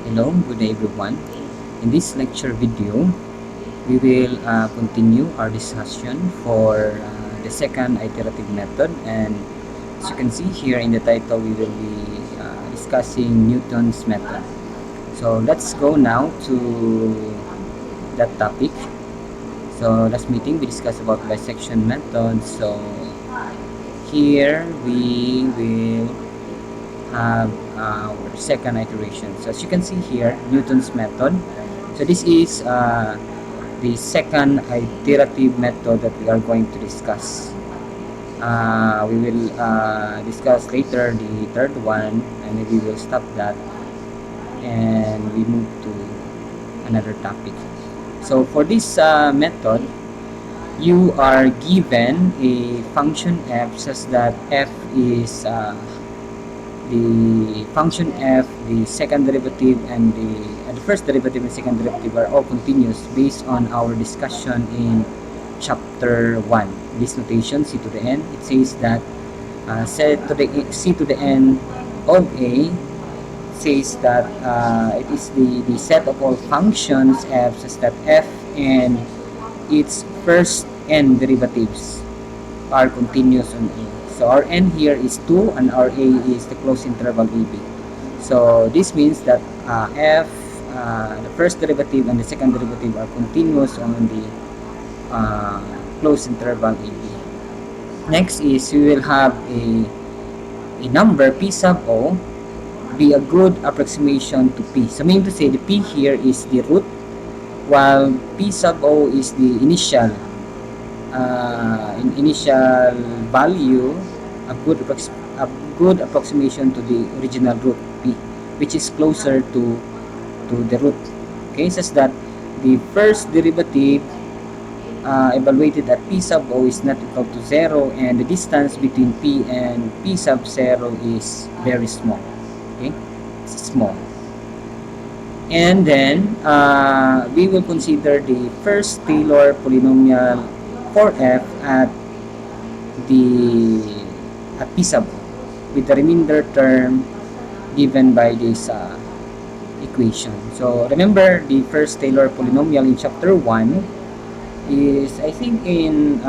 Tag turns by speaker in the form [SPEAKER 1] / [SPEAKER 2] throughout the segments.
[SPEAKER 1] Hello, good day everyone. In this lecture video, we will continue our discussion for the second iterative method, and as you can see here in the title, we will be discussing Newton's method. So let's go now to that topic. So last meeting we discussed about bisection method. So here we will have our second iteration. So as you can see here, Newton's method. So this is the second iterative method that we are going to discuss. We will discuss later the third one, and maybe we'll stop that and we move to another topic. So for this method, you are given a function f such that f is the function f, the second derivative, and the first derivative and second derivative are all continuous based on our discussion in chapter 1. This notation, c to the n, it says that c to the n of a says that it is the set of all functions f such that f and its first n derivatives are continuous on a. So our n here is 2 and our a is the closed interval ab. So this means that f, the first derivative and the second derivative are continuous on the closed interval ab. Next is we will have a number p sub o be a good approximation to p. So meaning to say the p here is the root, while p sub o is the initial value, a good approximation to the original root p, which is closer to the root. Okay, such that the first derivative evaluated at p sub o is not equal to 0, and the distance between p and p sub 0 is very small. Okay, it's small. And then we will consider the first Taylor polynomial for f at p sub o with the remainder term given by this equation. So remember, the first Taylor polynomial in chapter 1 is I think in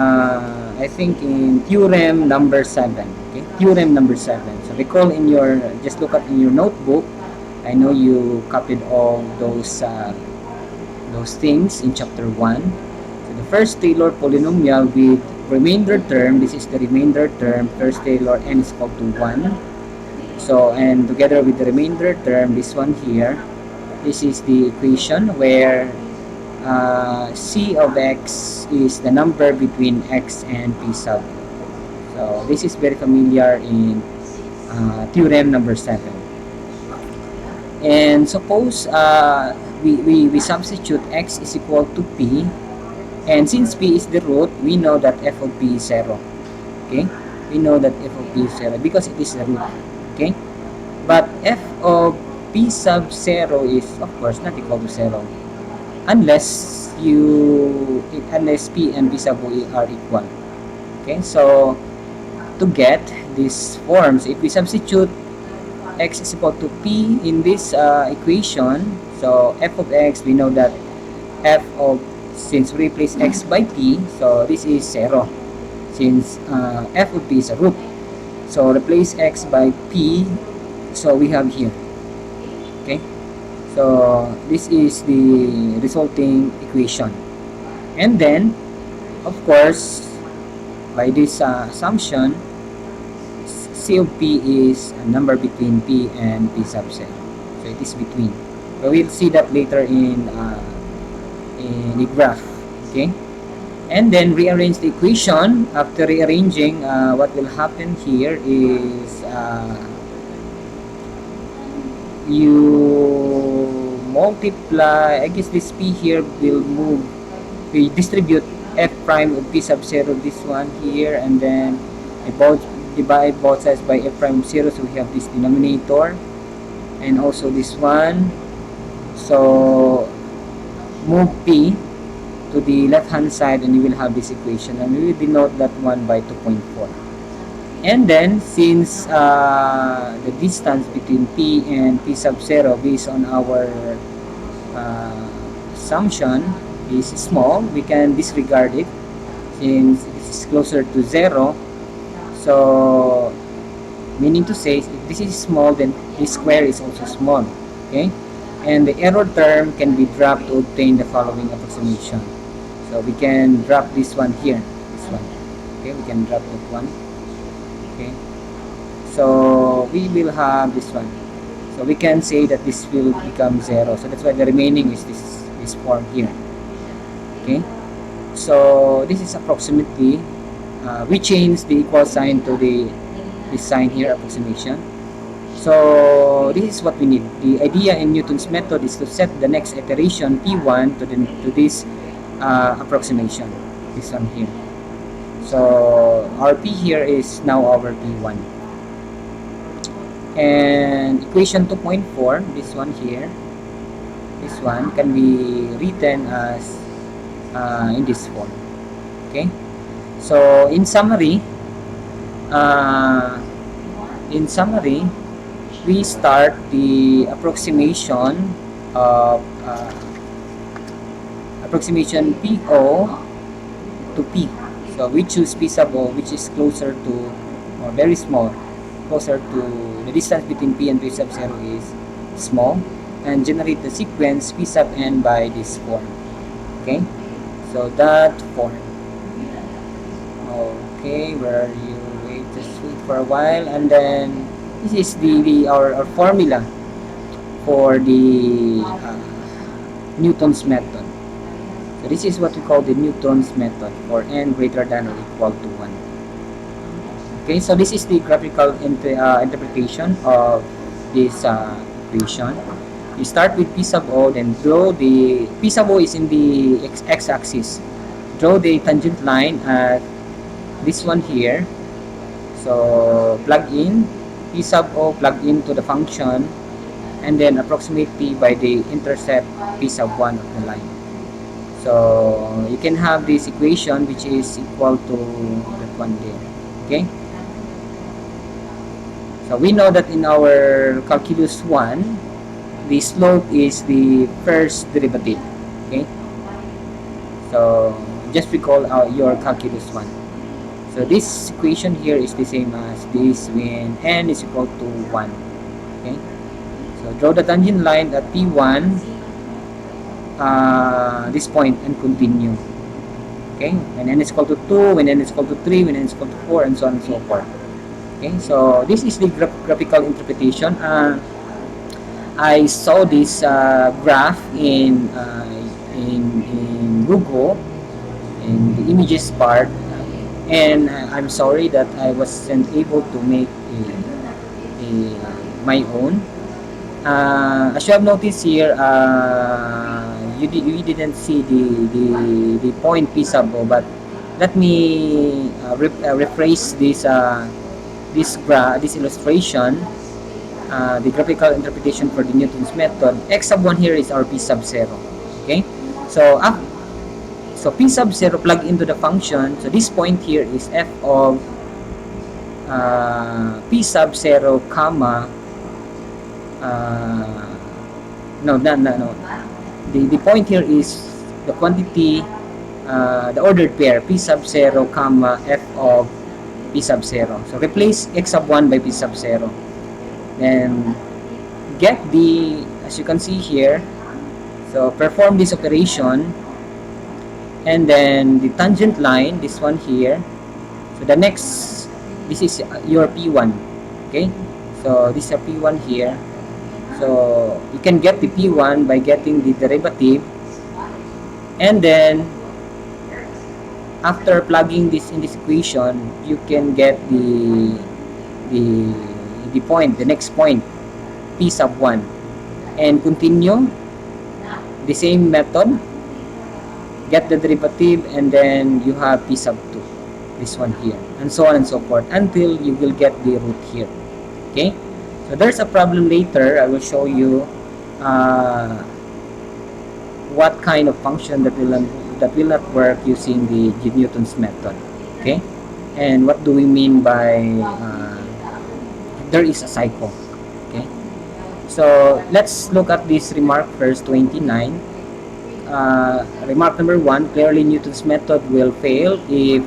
[SPEAKER 1] theorem number 7. Okay, theorem number 7. So recall in your, just look up in your notebook. I know you copied all those things in chapter 1. So the first Taylor polynomial with remainder term, this is the remainder term, first Taylor n is equal to 1. So, and together with the remainder term, this one here, this is the equation where c of x is the number between x and p sub. So this is very familiar in theorem number 7. And suppose we substitute x is equal to p, and since p is the root, we know that f of p is 0. Okay, we know that f of p is 0 because it is the root. Okay, but f of p sub 0 is of course not equal to 0 unless p and p sub o are equal. Okay, so to get these forms, if we substitute x is equal to p in this equation, so f of x, we know that f of, since we replace x by p, so this is 0 since f of p is a root. So replace x by p, so we have here. Okay, so this is the resulting equation. And then of course, by this assumption, c of p is a number between p and p sub 0. So it is between. So we'll see that later in the graph. Okay, and then rearrange the equation. After rearranging, what will happen here is you multiply, I guess this p here will move, we distribute f prime of p sub 0, this one here, and then divide both sides by f prime of 0, so we have this denominator and also this one. So move p to the left hand side and you will have this equation, and we will denote that one by 2.4. And then, since the distance between P and P sub 0 based on our uh, assumption is small, we can disregard it since this is closer to 0. So, meaning to say, if this is small, then this square is also small. Okay? And the error term can be dropped to obtain the following approximation. So, we can drop this one here. This one. Okay? We can drop that one. Okay? So, we will have this one. So, we can say that this will become 0. So, that's why the remaining is this form here. Okay? So, this is approximately, we change the equal sign to this sign here, approximation. So, this is what we need. The idea in Newton's method is to set the next iteration P1 to this approximation. This one here. So, our P here is now our P1. And equation 2.4, this one here, this one can be written as in this form. Okay? So, in summary, we start the approximation of approximation PO to P. So we choose P sub O, which is closer to, or very small, closer to the distance between P and P sub 0 is small, and generate the sequence P sub n by this form. Okay, so that form. Okay, where are you? Just wait for a while, and then this is our formula for the Newton's method. So this is what we call the Newton's method for n greater than or equal to 1. Okay, so this is the graphical interpretation of this equation. You start with P sub O, then draw the P sub O is in the x-axis. Draw the tangent line at this one here. So plug in P sub O, plug into the function, and then approximate P by the intercept P sub 1 of the line. So you can have this equation which is equal to that one there. Okay? So we know that in our calculus 1, the slope is the first derivative. Okay? So just recall your calculus 1. So this equation here is the same as this when n is equal to 1. Okay? So draw the tangent line at P1, this point, and continue. Okay? When n is equal to 2, when n is equal to 3, when n is equal to 4, and so on and so forth. Okay? So this is the graphical interpretation. I saw this graph in Google, in the images part, and I'm sorry that I wasn't able to make my own. As you have noticed here, you didn't see the point P sub O, but let me rephrase this illustration. The graphical interpretation for the Newton's method. X sub 1 here is our P sub 0. Okay, so P sub 0 plug into the function. So this point here is f of P sub 0 comma no. The point here is the quantity, the ordered pair P sub 0 comma f of P sub 0. So replace X sub 1 by P sub 0. Then get the, as you can see here, so perform this operation, and then the tangent line, this one here. So the next, this is your P1. Okay, so this is a P1 here. So you can get the P1 by getting the derivative, and then after plugging this in this equation, you can get the point, the next point, P sub 1, and continue the same method, get the derivative, and then you have P sub 2, this one here, and so on and so forth until you will get the root here. Okay, so there's a problem later. I will show you what kind of function that will not work using the Newton's method. Okay, And what do we mean by there is a cycle? Okay, so let's look at this remark first, 29. Remark number 1, clearly Newton's method will fail if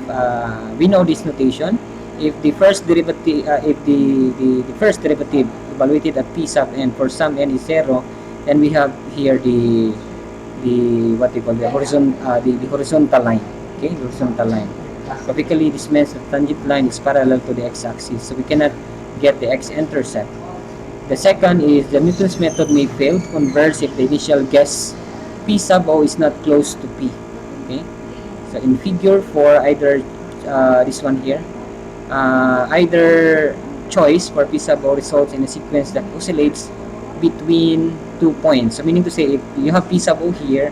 [SPEAKER 1] we know this notation. If the first derivative, the first derivative evaluated at p sub n for some n is 0, then we have here the what they call the horizontal line. Okay, the horizontal line. Typically, this means the tangent line is parallel to the x-axis, so we cannot get the x-intercept. The second is the Newton's method may fail to converge if the initial guess P sub O is not close to P. Okay, so in figure 4, either this one here, either choice for P sub O results in a sequence that oscillates between 2 points. So meaning to say, if you have P sub O here,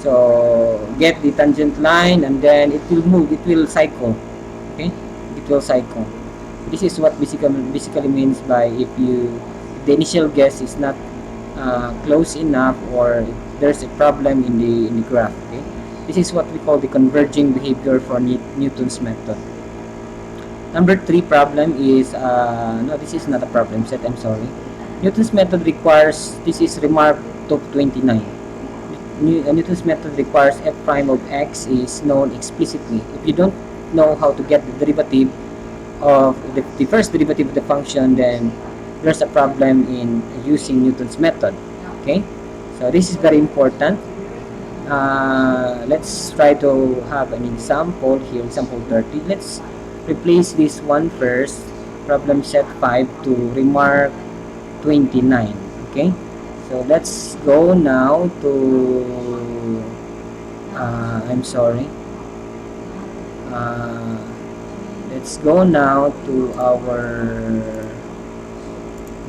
[SPEAKER 1] so get the tangent line and then it will move, it will cycle. Okay, it will cycle. This is what basically means by if the initial guess is not close enough, or there's a problem in the graph. Okay, this is what we call the converging behavior for Newton's method. Number 3 problem is no, this is not a problem set. I'm sorry. Newton's method requires, this is remark top 29. Newton's method requires f prime of x is known explicitly. If you don't know how to get the derivative of the first derivative of the function, then there's a problem in using Newton's method. Okay, so this is very important. Let's try to have an example here, example 30. Let's replace this one first, problem set 5 to remark 29. Okay, so let's go now to I'm sorry, let's go now to our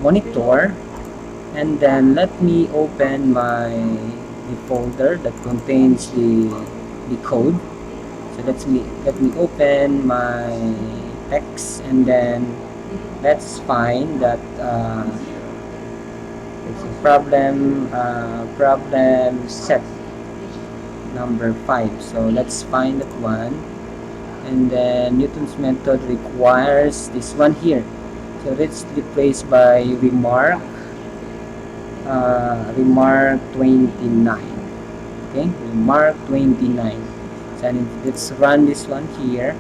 [SPEAKER 1] monitor, and then let me open the folder that contains the code. So let me open my text, and then let's find that it's a problem set number 5. So let's find that one, and then Newton's method requires this one here. So let's replace by remark 29. Okay, remark 29. So let's run this one here,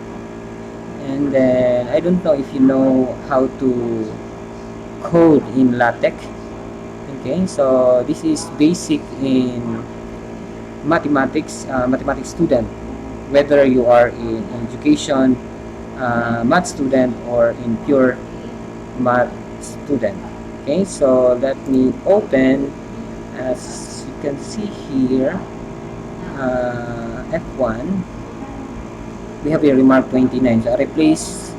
[SPEAKER 1] and then I don't know if you know how to code in LaTeX. Okay, so this is basic in mathematics, mathematics student, whether you are in education, math student, or in pure math student. Okay, so let me open, as you can see here, F1. We have a remark 29, so I replace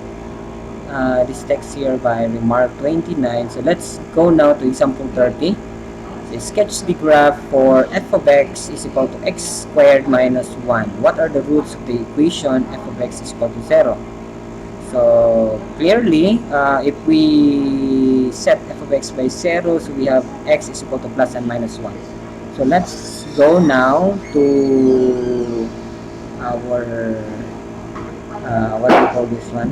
[SPEAKER 1] this text here by remark 29. So let's go now to example 30. So sketch the graph for f of x is equal to x squared minus 1. What are the roots of the equation f of x is equal to 0? So clearly, if we set f of x by 0, so we have x is equal to plus and minus 1. So let's go now to our what do we call this one?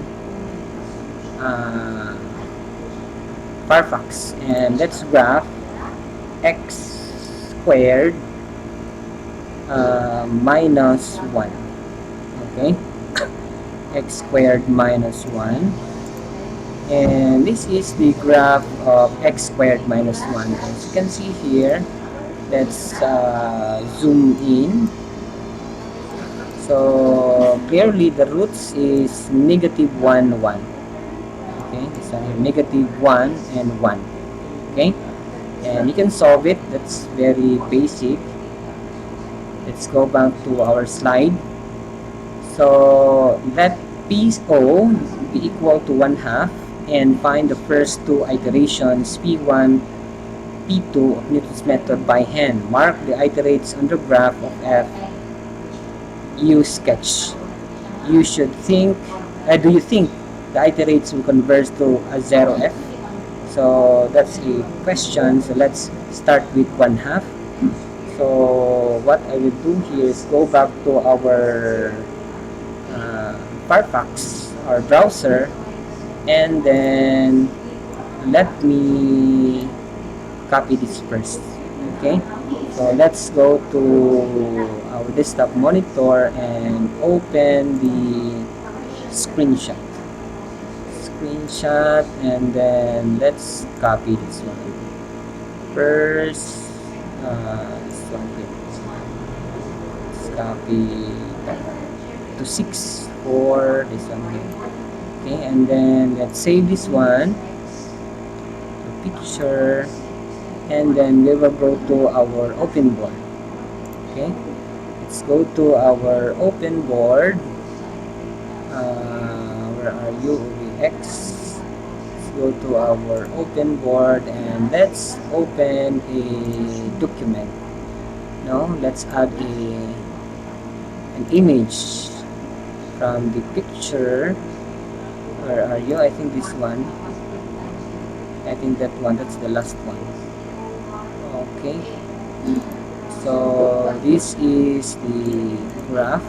[SPEAKER 1] Firefox, and let's graph x squared minus 1. Okay, x squared minus 1, and this is the graph of x squared minus 1. As you can see here, let's zoom in. So clearly the roots is negative 1, 1. Okay, so negative 1 and 1. Okay, and you can solve it. That's very basic. Let's go back to our slide. So let PO be equal to 1/2, and find the first two iterations P1, P2 of Newton's method by hand. Mark the iterates on the graph of F. Use sketch. You should think, do you think the iterates will converge to a 0f? So that's a question. So let's start with 1/2. So what I will do here is go back to our Firefox, our browser, and then let me copy this first. Okay, so let's go to our desktop monitor and open the screenshot and then let's copy this one first. This one here, let's copy to 6 for this one here. Okay, and then let's save this one to picture, and then we will go to our open board. Okay, let's go to our open board. Where are you? OBX. Let's go to our open board and let's open a document. No, let's add an image from the picture. Where are you? I think this one. I think that one. That's the last one. Okay. So this is the graph.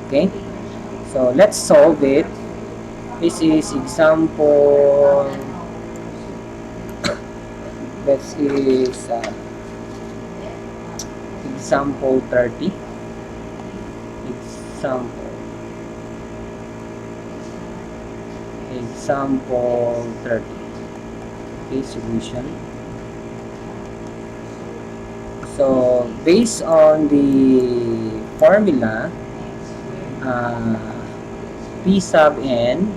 [SPEAKER 1] Okay. So let's solve it. This is example. This is example 30. Example 30. Okay, solution. So based on the formula, P sub n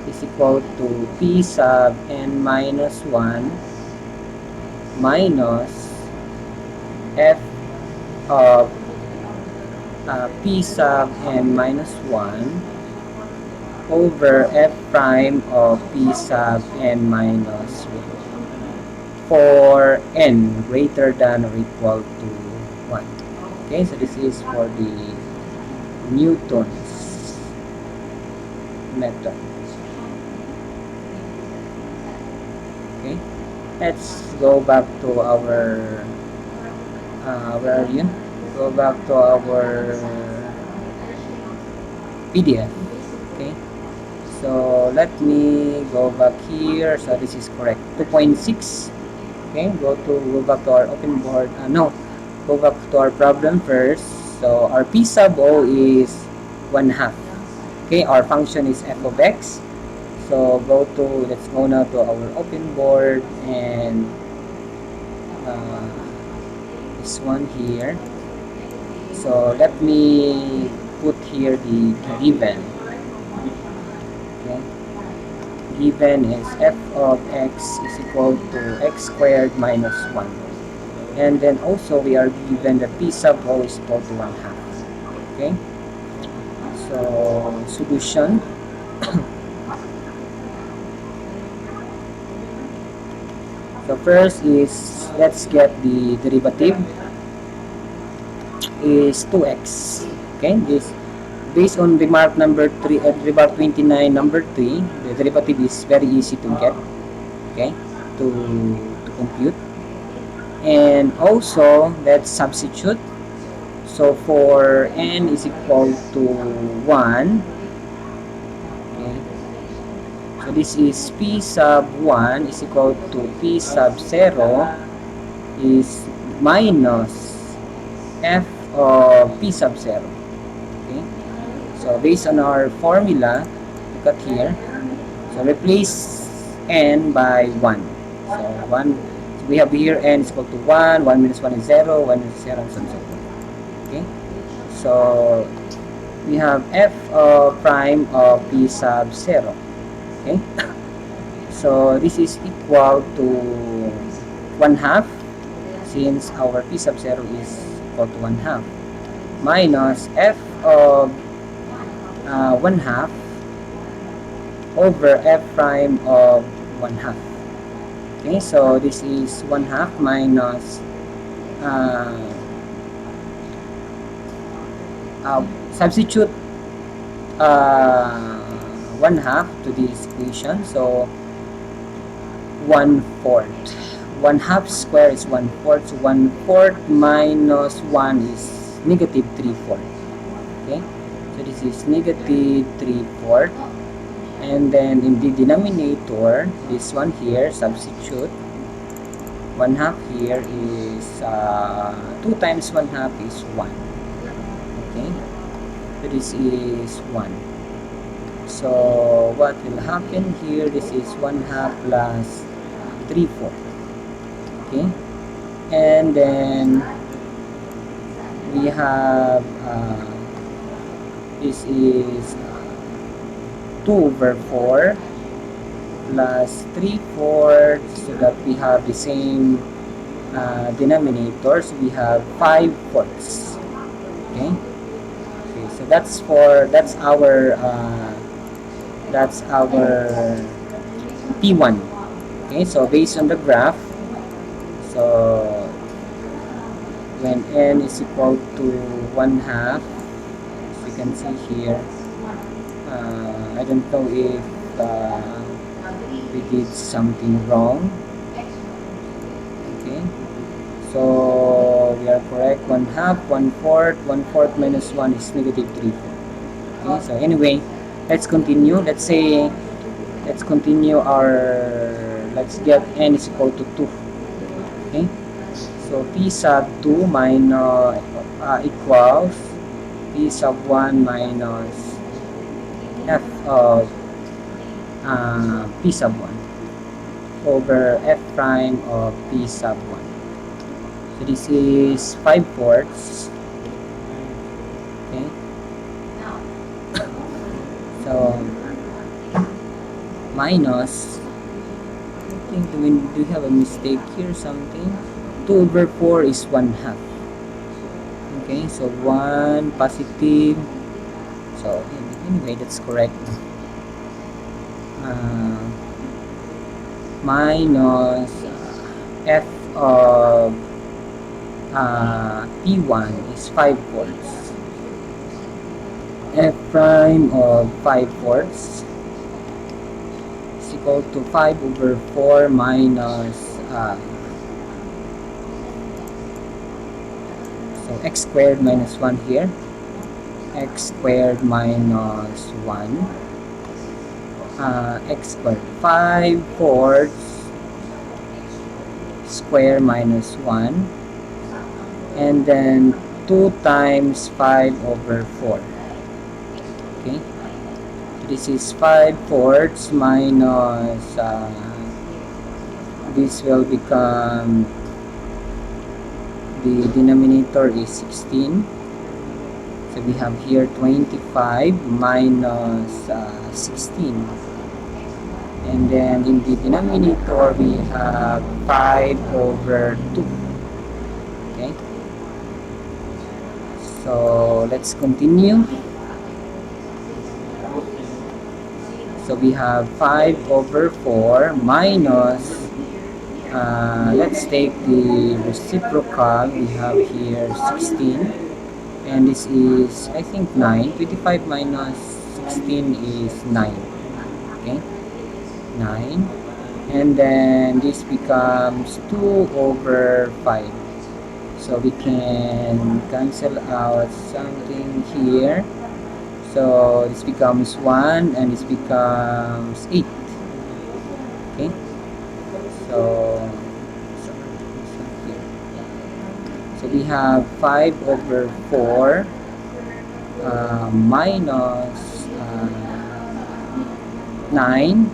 [SPEAKER 1] is equal to P sub n minus 1 minus f of P sub n minus 1 over f prime of P sub n minus 1 for n greater than or equal to 1. Okay, so this is for the Newton's method. Okay, let's go back to our where are you? Go back to our PDF. Okay, so let me go back here. So this is correct, 2.6. Okay, go back to our open board. Go back to our problem first. So our P sub O is 1/2. Okay, our function is f of x. So let's go now to our open board and this one here. So let me put here the given. Okay, given is f of x is equal to x squared minus 1. And then also we are given that P sub O is equal to 1/2. Okay, so solution. So first is, let's get the derivative is 2x. Okay, this based on remark number 3, remark 29 number 3, the derivative is very easy to get. Okay, to compute. And also let's substitute. So for n is equal to 1. Okay, so this is P sub 1 is equal to P sub 0 is minus f of P sub 0. Okay, so based on our formula, look at here. So replace n by 1. So 1. We have here n is equal to 1, 1 minus 1 is 0, 1 is 0, and so on. Okay, so we have f of prime of P sub 0. Okay, so this is equal to 1/2 since our P sub 0 is equal to 1/2 minus f of 1/2 over f prime of 1/2. Okay, so this is 1/2 minus substitute 1/2 to this equation. So 1/4. 1/2 square is 1/4. So 1/4 minus 1 is negative 3/4. Okay, so this is negative 3/4. And then in the denominator, this one here, substitute 1/2 here is 2 times 1/2 is 1. Okay, so this is 1. So what will happen here, this is 1/2 plus 3/4. Okay, and then we have this is 2/4 plus 3/4, so that we have the same denominators. We have 5/4. Okay, so that's our P1. Okay, so based on the graph, so when n is equal to 1/2, as you can see here, I don't know if we did something wrong. Okay, so we are correct. 1/2, 1/4, 1/4 minus 1 is negative 3/4. Okay, so anyway, let's continue. Let's continue let's get n is equal to 2. Okay, so p sub 2 minus equals p sub 1 minus f of p sub 1 over f prime of p sub 1. So this is 5/4. Okay, so minus, I think we do have a mistake here, something. 2/4 is 1/2. Okay, so 1 positive, so anyway, that's correct. Minus f of p1 is 5/4. F prime of 5/4 is equal to 5/4 minus so x squared minus 1 here, x squared minus 1, x squared 5/4 square minus 1, and then 2 times 5/4. Okay, this is 5/4 minus this will become, the denominator is 16, so we have here 25 minus 16, and then in the denominator we have 5/2. Okay, so let's continue. So we have 5/4 minus, let's take the reciprocal. We have here 16, and this is, I think, 9. 25 minus 16 is 9. Okay, 9, and then this becomes 2/5. So we can cancel out something here. So this becomes 1, and this becomes 8. Okay, so we have 5/4 minus 9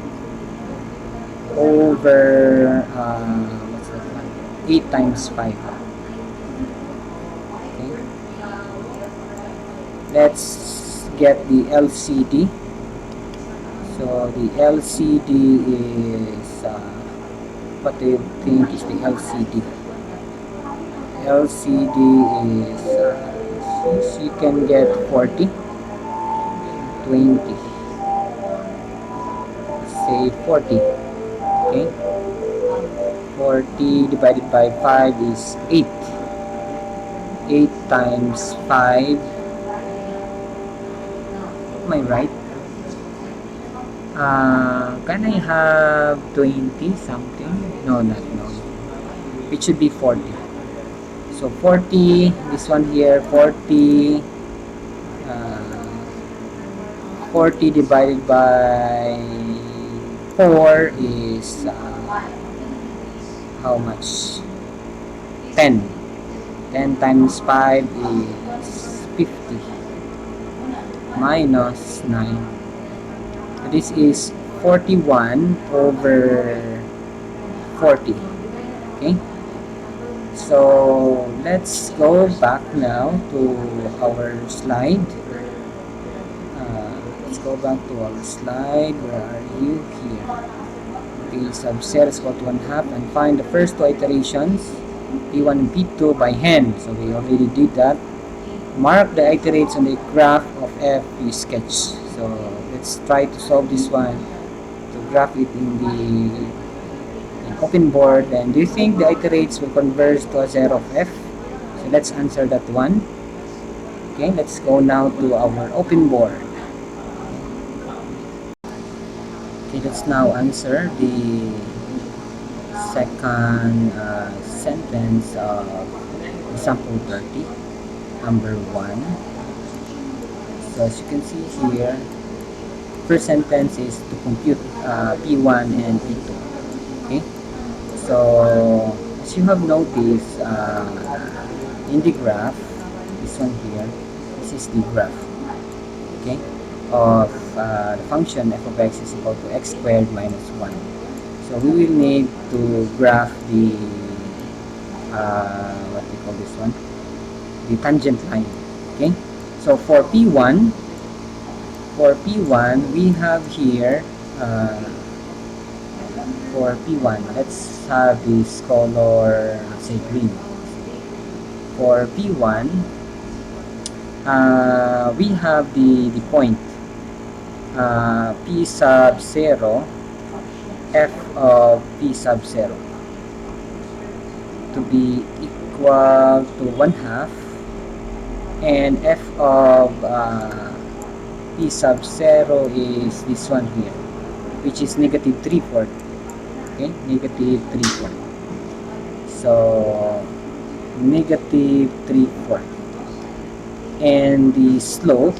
[SPEAKER 1] over what's that one? 8 times 5. Okay, let's get the LCD. So the LCD is what do you think is the LCD? LCD is you can get 40, 20, say 40. Okay, 40 divided by 5 is 8. 8 times 5, am I right? Can I have 20 something? No, not no. It should be 40. So 40, this one here, 40 40 divided by 4 is how much? 10. 10 times 5 is 50 minus 9. So this is 41 over 40. Okay, so let's go back now to our slide. Let's go back to our slide. Where are you? Here. P sub 0 is equal to 1/2 and find the first two iterations, P1 and P2, by hand. So we already did that. Mark the iterates on the graph of F you sketch. So let's try to solve this one, to graph it in the open board. And do you think the iterates will converge to a 0 of F? So let's answer that one. Okay, let's go now to our open board. Okay, let's now answer the second sentence of example 30, number 1. So as you can see here, first sentence is to compute P1 and P2. Okay, so as you have noticed in the graph, this one here, this is the graph, okay, of the function f of x is equal to x squared minus 1. So we will need to graph the what we call this one, the tangent line. Okay, so for P1 we have here for P1, let's have this color, say green. For P1 we have the point P sub 0, f of P sub 0 to be equal to 1/2, and f of P sub 0 is this one here, which is negative 3/4. Okay, negative 3/4. So negative 3/4, and the slope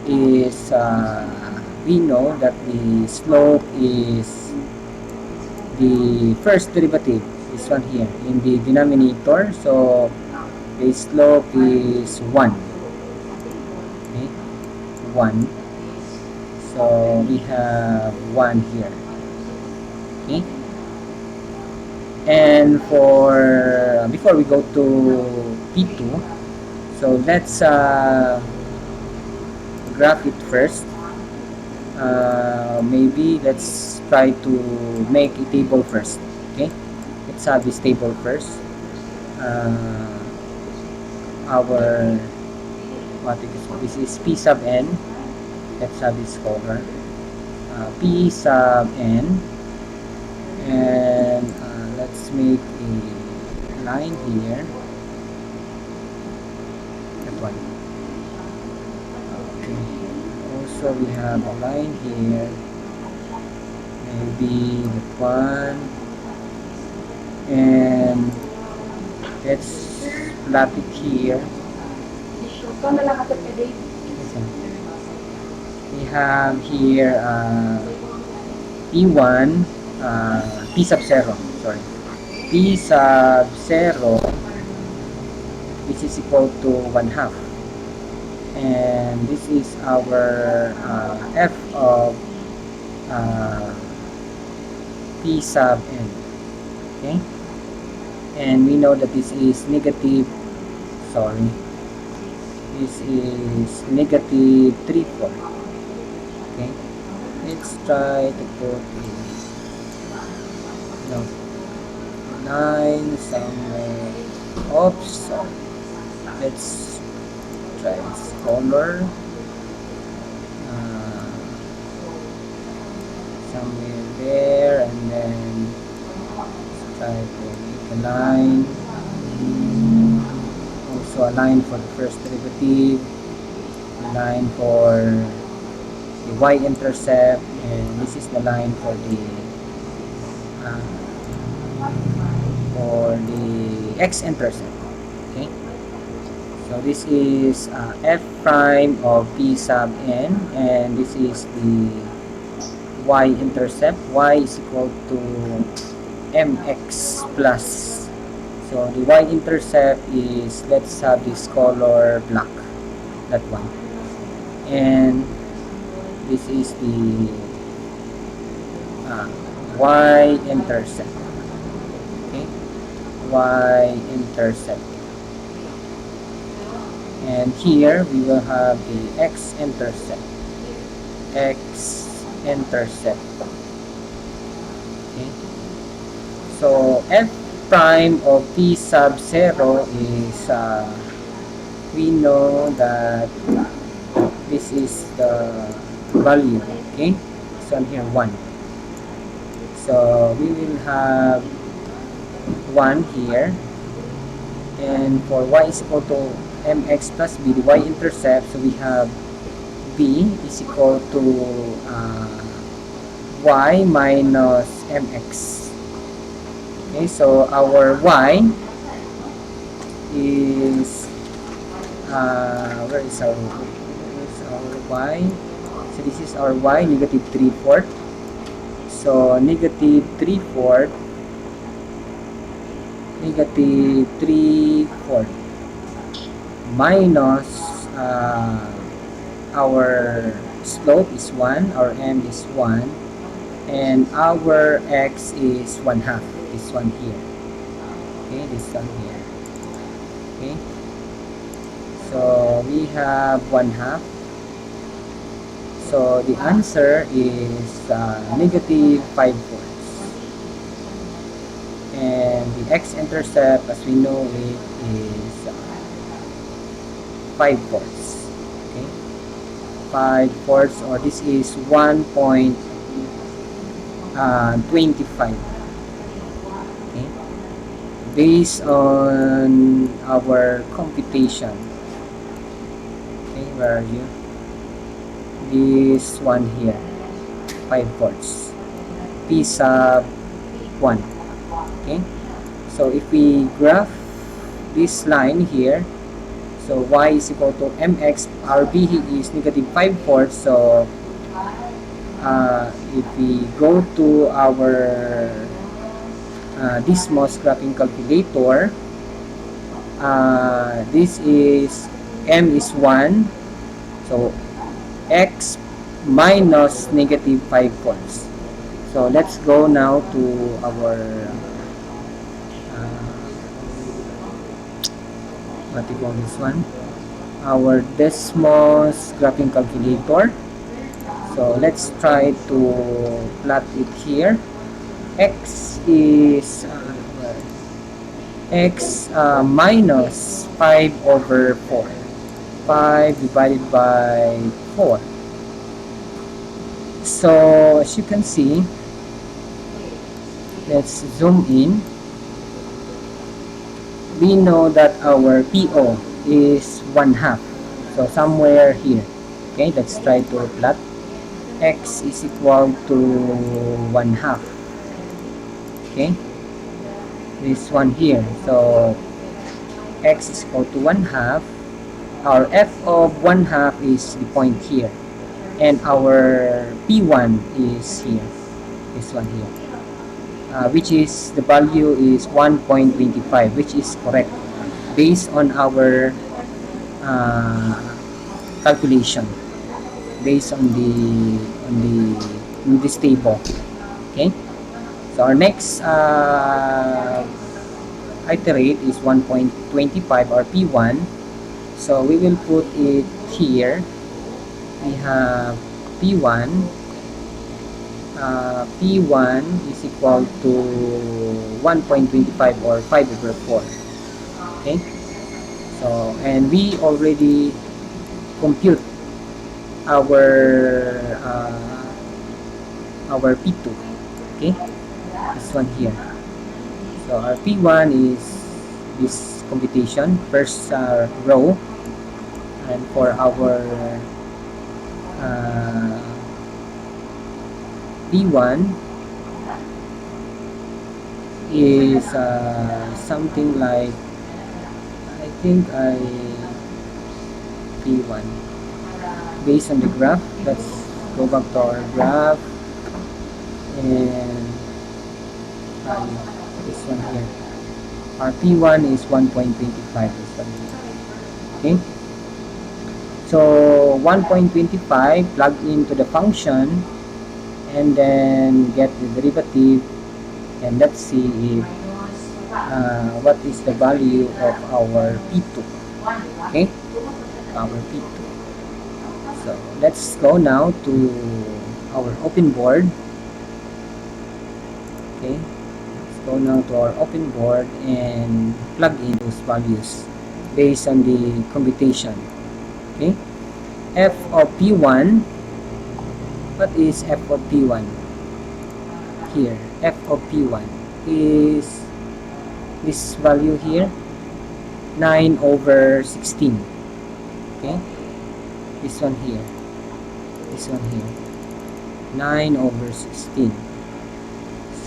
[SPEAKER 1] is we know that the slope is the first derivative, this one here in the denominator, so the slope is 1. Okay, 1. So we have 1 here. Okay, and for before we go to P2, so let's graph it first. Maybe let's try to make a table first. Okay, let's have this table first. Our what is this is P sub n. Let's have this color, P sub n, and let's make a line here, that one. Okay, also we have a line here, maybe that one, and let's plot it here. We have here P1, P sub 0, sorry, P sub 0, which is equal to 1/2, and this is our f of P sub n. Okay, and we know that this is negative, sorry, this is negative 3/4. Okay, let's try to put a line somewhere. Oops, so let's try this color somewhere there, and then let's try to make a line, also a line for the first derivative, a line for the y-intercept, and this is the line for the x-intercept. Okay, so this is f prime of p sub n, and this is the y-intercept. Y is equal to mx plus. So the y-intercept is, let's have this color black, that one. And this is the y-intercept. Okay, y-intercept. And here we will have the x-intercept. X-intercept. Okay. So f prime of p sub 0 is, we know that this is the value. Okay, this one here 1. So we will have 1 here, and for y is equal to mx plus b, the y-intercept, so we have b is equal to y minus mx. Okay, so our y is, where is our y? So this is our y, negative 3/4. So negative 3/4 minus our slope is 1, our m is 1, and our x is 1/2, this one here. Okay, this one here. Okay, so we have 1/2. So the answer is negative 5/4. And the x-intercept, as we know it, is 5/4. Okay, 5/4, or this is 1.25. Okay, based on our computation. Okay, where are you? This one here, 5/4, p sub 1. Okay, so if we graph this line here, so y is equal to mx, our b is negative 5/4. So if we go to our Dismos graphing calculator, this is m is 1, so x minus negative 5/4. So let's go now to our what do you call this one, our Desmos graphing calculator. So let's try to plot it here. X is minus 5/4. 5 divided by 4. So as you can see, let's zoom in. We know that our PO is 1/2. So somewhere here. Okay, let's try to plot. X is equal to 1/2. Okay, this one here. So x is equal to 1/2. Our f of 1/2 is the point here, and our p1 is here, this one here, which is, the value is 1.25, which is correct based on our calculation, based on this table. Okay, so our next iterate is 1.25, or p1. So we will put it here. We have p1. P1 is equal to 1.25, or 5/4. Okay, so, and we already compute our p2. Okay, this one here. So our p1 is this computation, first row, and for our p1 is something like, I think I P1 based on the graph. Let's go back to our graph and value this one here. Our P1 is 1.25, this one here. Okay, so 1.25, plug into the function and then get the derivative, and let's see if what is the value of our P2. Okay, our P2. So let's go now to our open board. Okay, let's go now to our open board and plug in those values based on the computation. Okay, f of P1. What is f of P1? Here, f of P1 is this value here, 9/16. Okay, this one here, 9/16.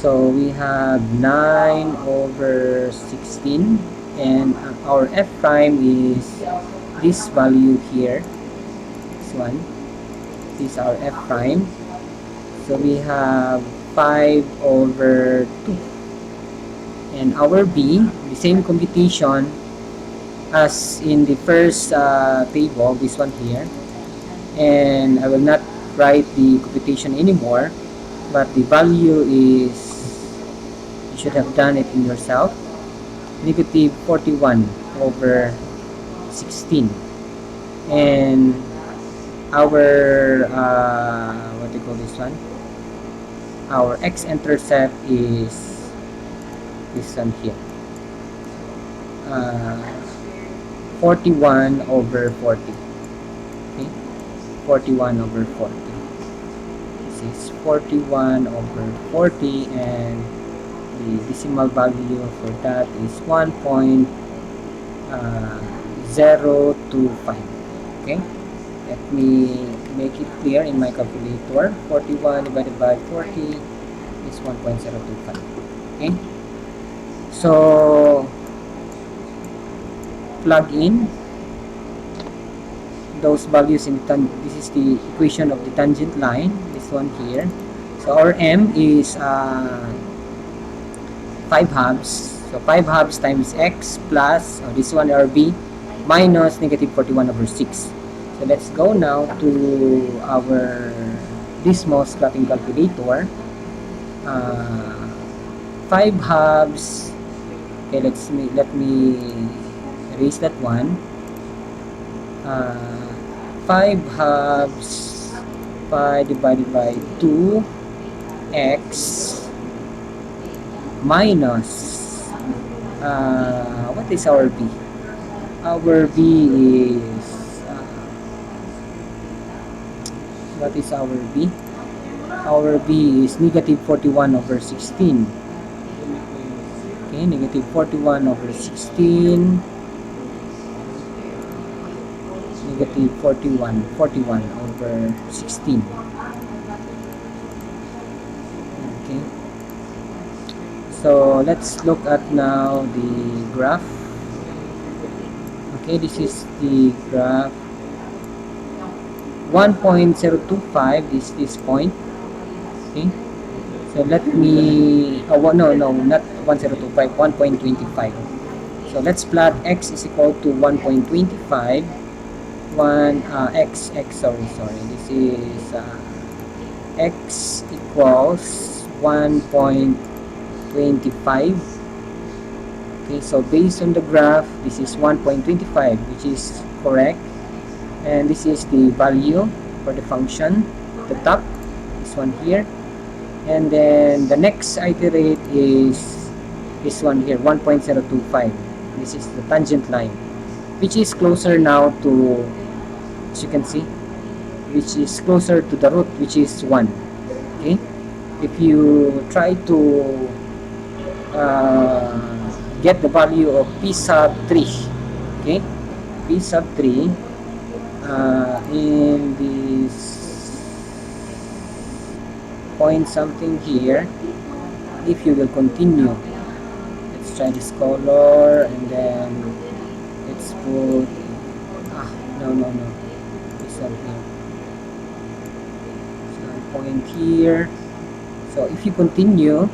[SPEAKER 1] So we have 9/16, and our f prime is this value here, this one. This is our f prime. So we have 5/2, and our b, the same computation as in the first table, this one here, and I will not write the computation anymore, but the value is, you should have done it in yourself, negative 41/16, and our what do you call this one, our x-intercept is this one here, 41/40. Okay, 41/40. This is 41/40, and the decimal value for that is 1.025. Okay, let me make it clear in my calculator. 41 divided by 40 is 1.025. Okay, so plug in those values in this is the equation of the tangent line, this one here. So our m is 5/2. So 5/2 times x plus this one, our b, minus negative 41/6. So let's go now to our Desmos graphing calculator. 5/2. Okay, let me erase that one. 5/2 divided by 2x minus what is our b? Our b is what is our b? Our b is negative 41/16. Okay, negative 41/16. Negative 41/16. Okay, so let's look at now the graph. Okay, this is the graph. 1.025 is this point. Okay, so let me no, not 1.025, 1.25. So let's plot x is equal to 1.25. Sorry, this is x equals 1.25. Okay, so based on the graph, this is 1.25, which is correct, and this is the value for the function, the top, this one here, and then the next iterate is this one here, 1.025. This is the tangent line, which is closer now to, as you can see, which is closer to the root, which is 1. Okay, if you try to get the value of p sub 3, okay, p sub 3 in this point something here, if you will continue, let's try this color, and then let's put no, this one here. So point here. So if you continue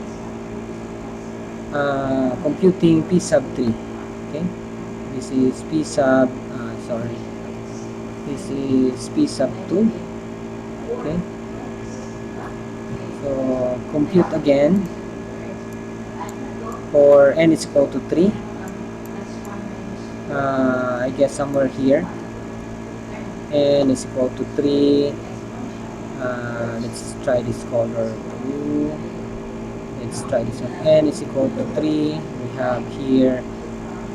[SPEAKER 1] computing p sub 3, okay, this is p sub sorry, this is p sub 2, okay. So compute again for n is equal to 3. I guess somewhere here n is equal to 3. Let's try this color blue. Let's try this one. N is equal to 3. We have here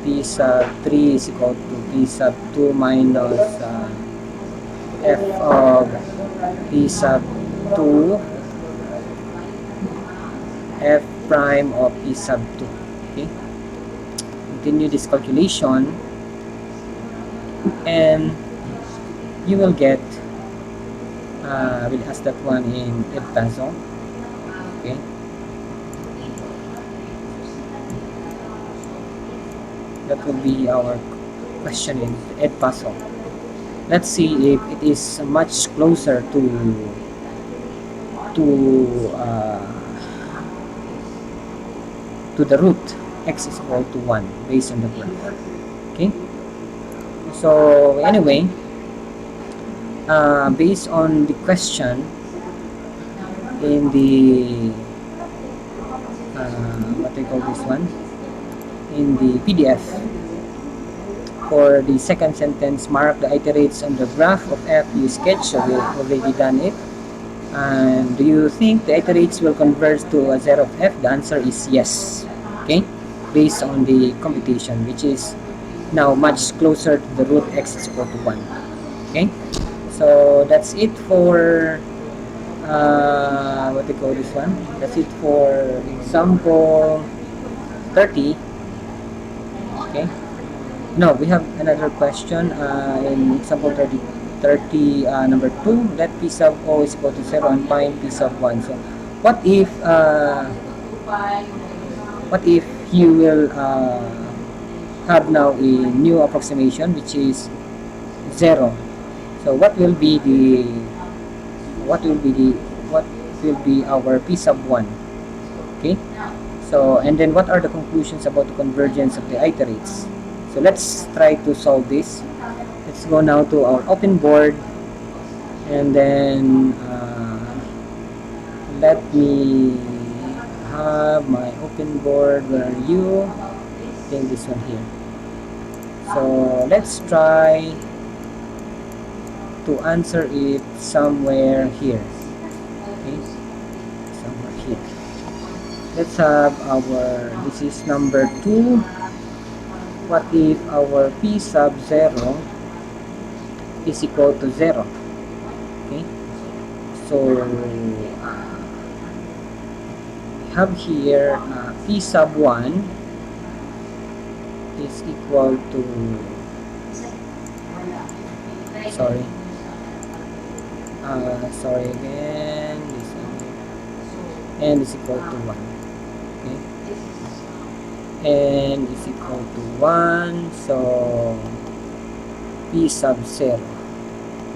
[SPEAKER 1] p sub 3 is equal to p sub 2 minus f of p sub 2 f prime of p sub 2. Okay, continue this calculation and you will get we'll ask that one in El Paso. Okay, that will be our question in El Paso. Let's see if it is much closer to the root x is equal to 1 based on the graph. Okay, so anyway, based on the question in the what they call this one in the PDF, for the second sentence, mark the iterates on the graph of f you sketch. So we've already done it. And do you think the iterates will converge to a 0 of f? The answer is yes. Okay, based on the computation, which is now much closer to the root x is equal to 1. Okay, so that's it for what they call this one. That's it for example 30. Okay, no, we have another question in example 30 number 2. Let p sub o is equal to 0 and find p sub 1. So what if you will have now a new approximation which is 0? So what will be our p sub 1? Okay, so and then what are the conclusions about the convergence of the iterates? So let's try to solve this. Let's go now to our open board, and then let me have my open board. Where are you? I think this one here. So let's try to answer it somewhere here. Okay, somewhere here. Let's have our, this is number 2. What if our p sub 0 is equal to 0? Okay, so we have here p sub 1 is equal to, sorry again, this n is equal to 1. Okay, n is equal to 1, so p sub 0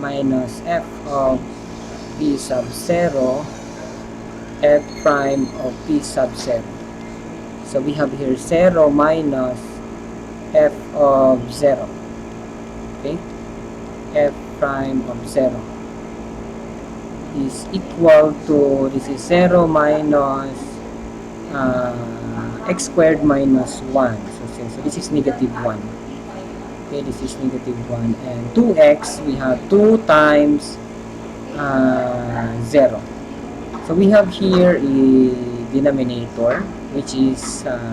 [SPEAKER 1] minus f of p sub 0 f prime of p sub 0. So we have here 0 minus f of 0. Okay, f prime of 0 is equal to, this is 0 minus x squared minus 1. So this is negative 1. Okay, this is negative 1. And 2x, we have 2 times 0. So we have here a denominator which is 0.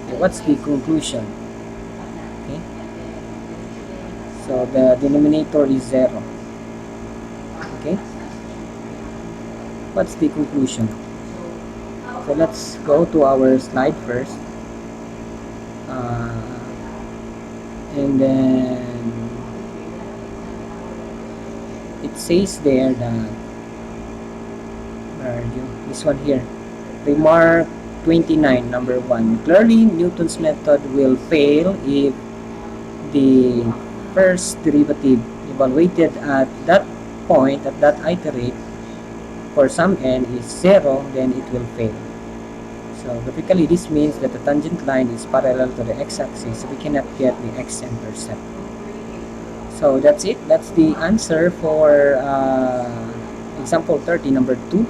[SPEAKER 1] Okay, what's the conclusion? Okay, so the denominator is 0. Okay, what's the conclusion? So let's go to our slide first, and then it says there that, where are you? This one here. Remark 29, number 1. Clearly, Newton's method will fail if the first derivative evaluated at that point, at that iterate, for some n is 0, then it will fail. So graphically, this means that the tangent line is parallel to the x-axis, so we cannot get the x-intercept. So that's it. That's the answer for example 30, number 2.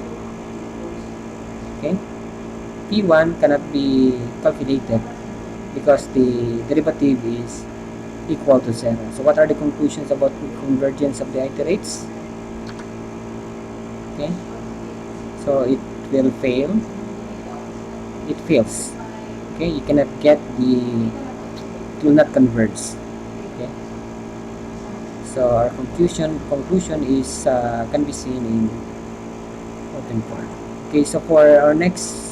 [SPEAKER 1] Okay, P1 cannot be calculated because the derivative is equal to 0. So what are the conclusions about the convergence of the iterates? Okay, so it will fail. It fails. Okay, you cannot get it will not converge. Okay, so our conclusion is can be seen in open board. Okay, so for our next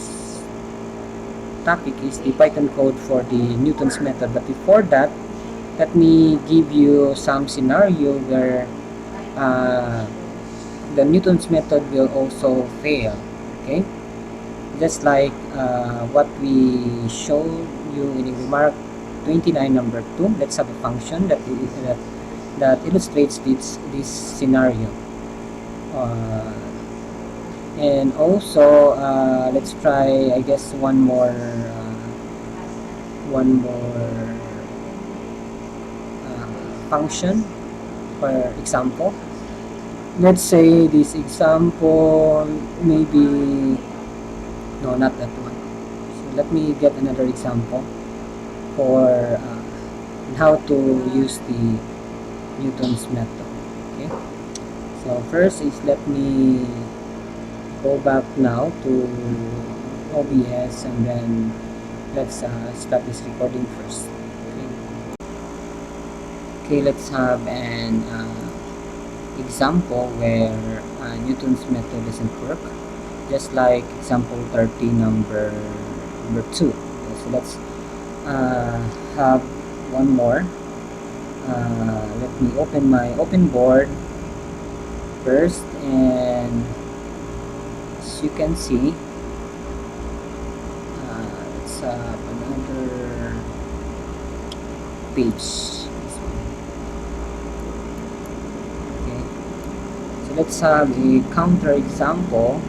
[SPEAKER 1] topic is the Python code for the Newton's method. But before that, let me give you some scenario where the Newton's method will also fail. Okay, just like what we showed you in remark 29, number 2. Let's have a function that illustrates this scenario. And also let's try, I guess, one more function for example. Let's say this example, maybe no, not that one. So let me get another example for how to use the Newton's method. Okay, so first is, let me go back now to OBS, and then let's start this recording first. Okay, let's have an example where Newton's method doesn't work, just like example 30, number 2. Okay, so let's have one more. Let me open my open board first, and as you can see, let's have another page. Okay, so let's have a counter example.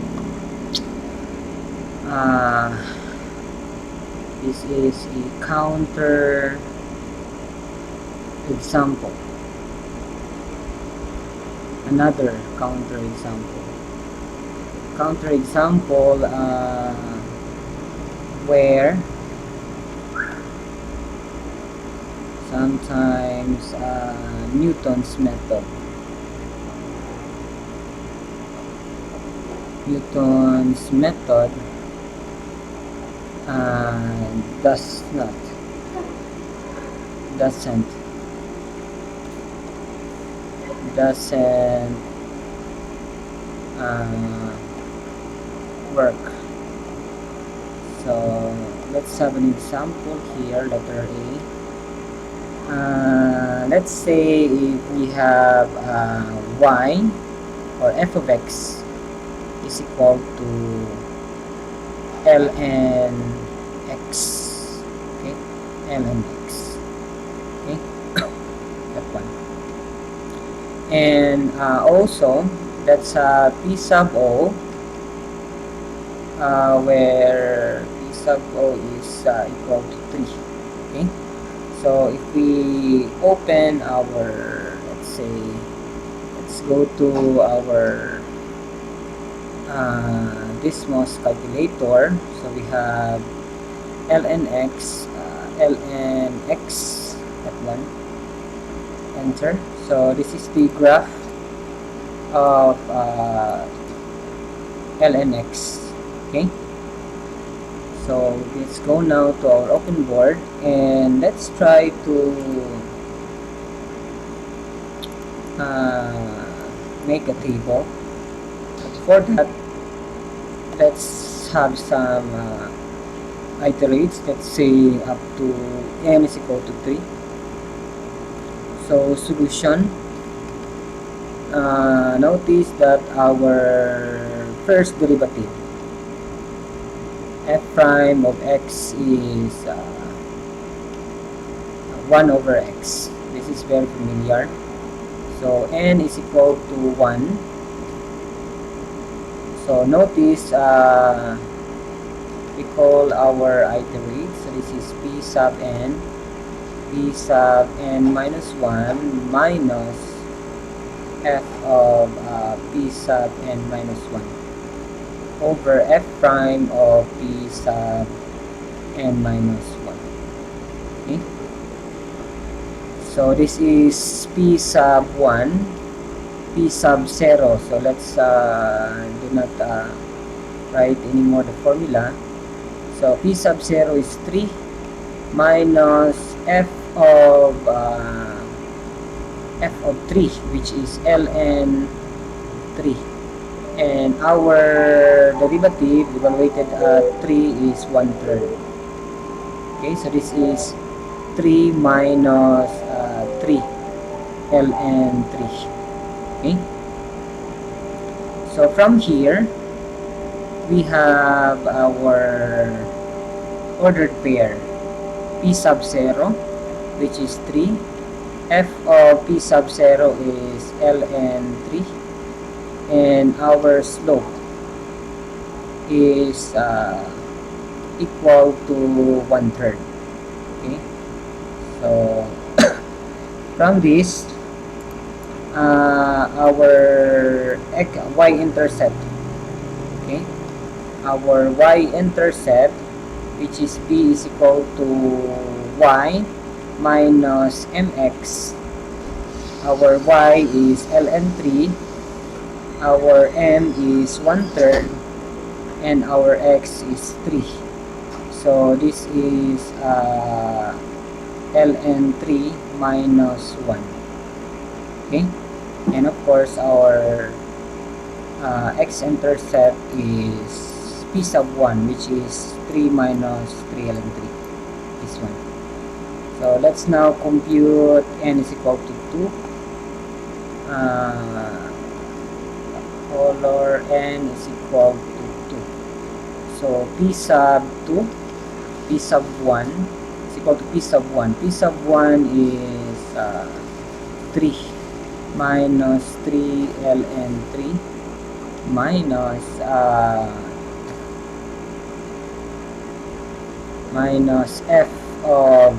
[SPEAKER 1] This is a counter example, another counter example where sometimes Newton's method doesn't work. So let's have an example here, letter A. Let's say if we have y, or f of x, is equal to ln x. Okay, ln x. Okay, that one. And also that's p sub o, where p sub o is equal to 3. Okay, so if we open our, let's go to our Desmos calculator. So we have ln x, that one, enter. So this is the graph of ln x. Okay, so let's go now to our open board, and let's try to make a table. But for that, let's have some iterates. Let's say up to n is equal to 3. So solution, notice that our first derivative, f prime of x, is 1 over x. This is very familiar. So n is equal to 1. So notice we call our iterate. So this is p sub n minus 1 minus f of p sub n minus 1 over f prime of p sub n minus 1. Okay? So this is p sub 1, p sub 0. So let's do not write anymore the formula. So p sub 0 is 3 minus f of 3, which is ln 3, and our derivative evaluated at 3 is 1/3. Okay, so this is 3 minus 3 ln 3. Okay, so from here we have our ordered pair p sub 0, which is 3. F of p sub 0 is ln 3, and our slope is equal to 1/3. Okay, so from this our y-intercept, okay, our y-intercept, which is p is equal to y minus mx. Our y is ln 3, our m is 1/3, and our x is 3. So this is ln 3 minus 1. Okay, and of course our x-intercept is p sub 1, which is 3 minus 3 ln 3, this one. So let's now compute n is equal to 2. Color n is equal to 2. So p sub 2, p sub 1 is equal to p sub 1. P sub 1 is 3 minus 3 ln 3 minus f of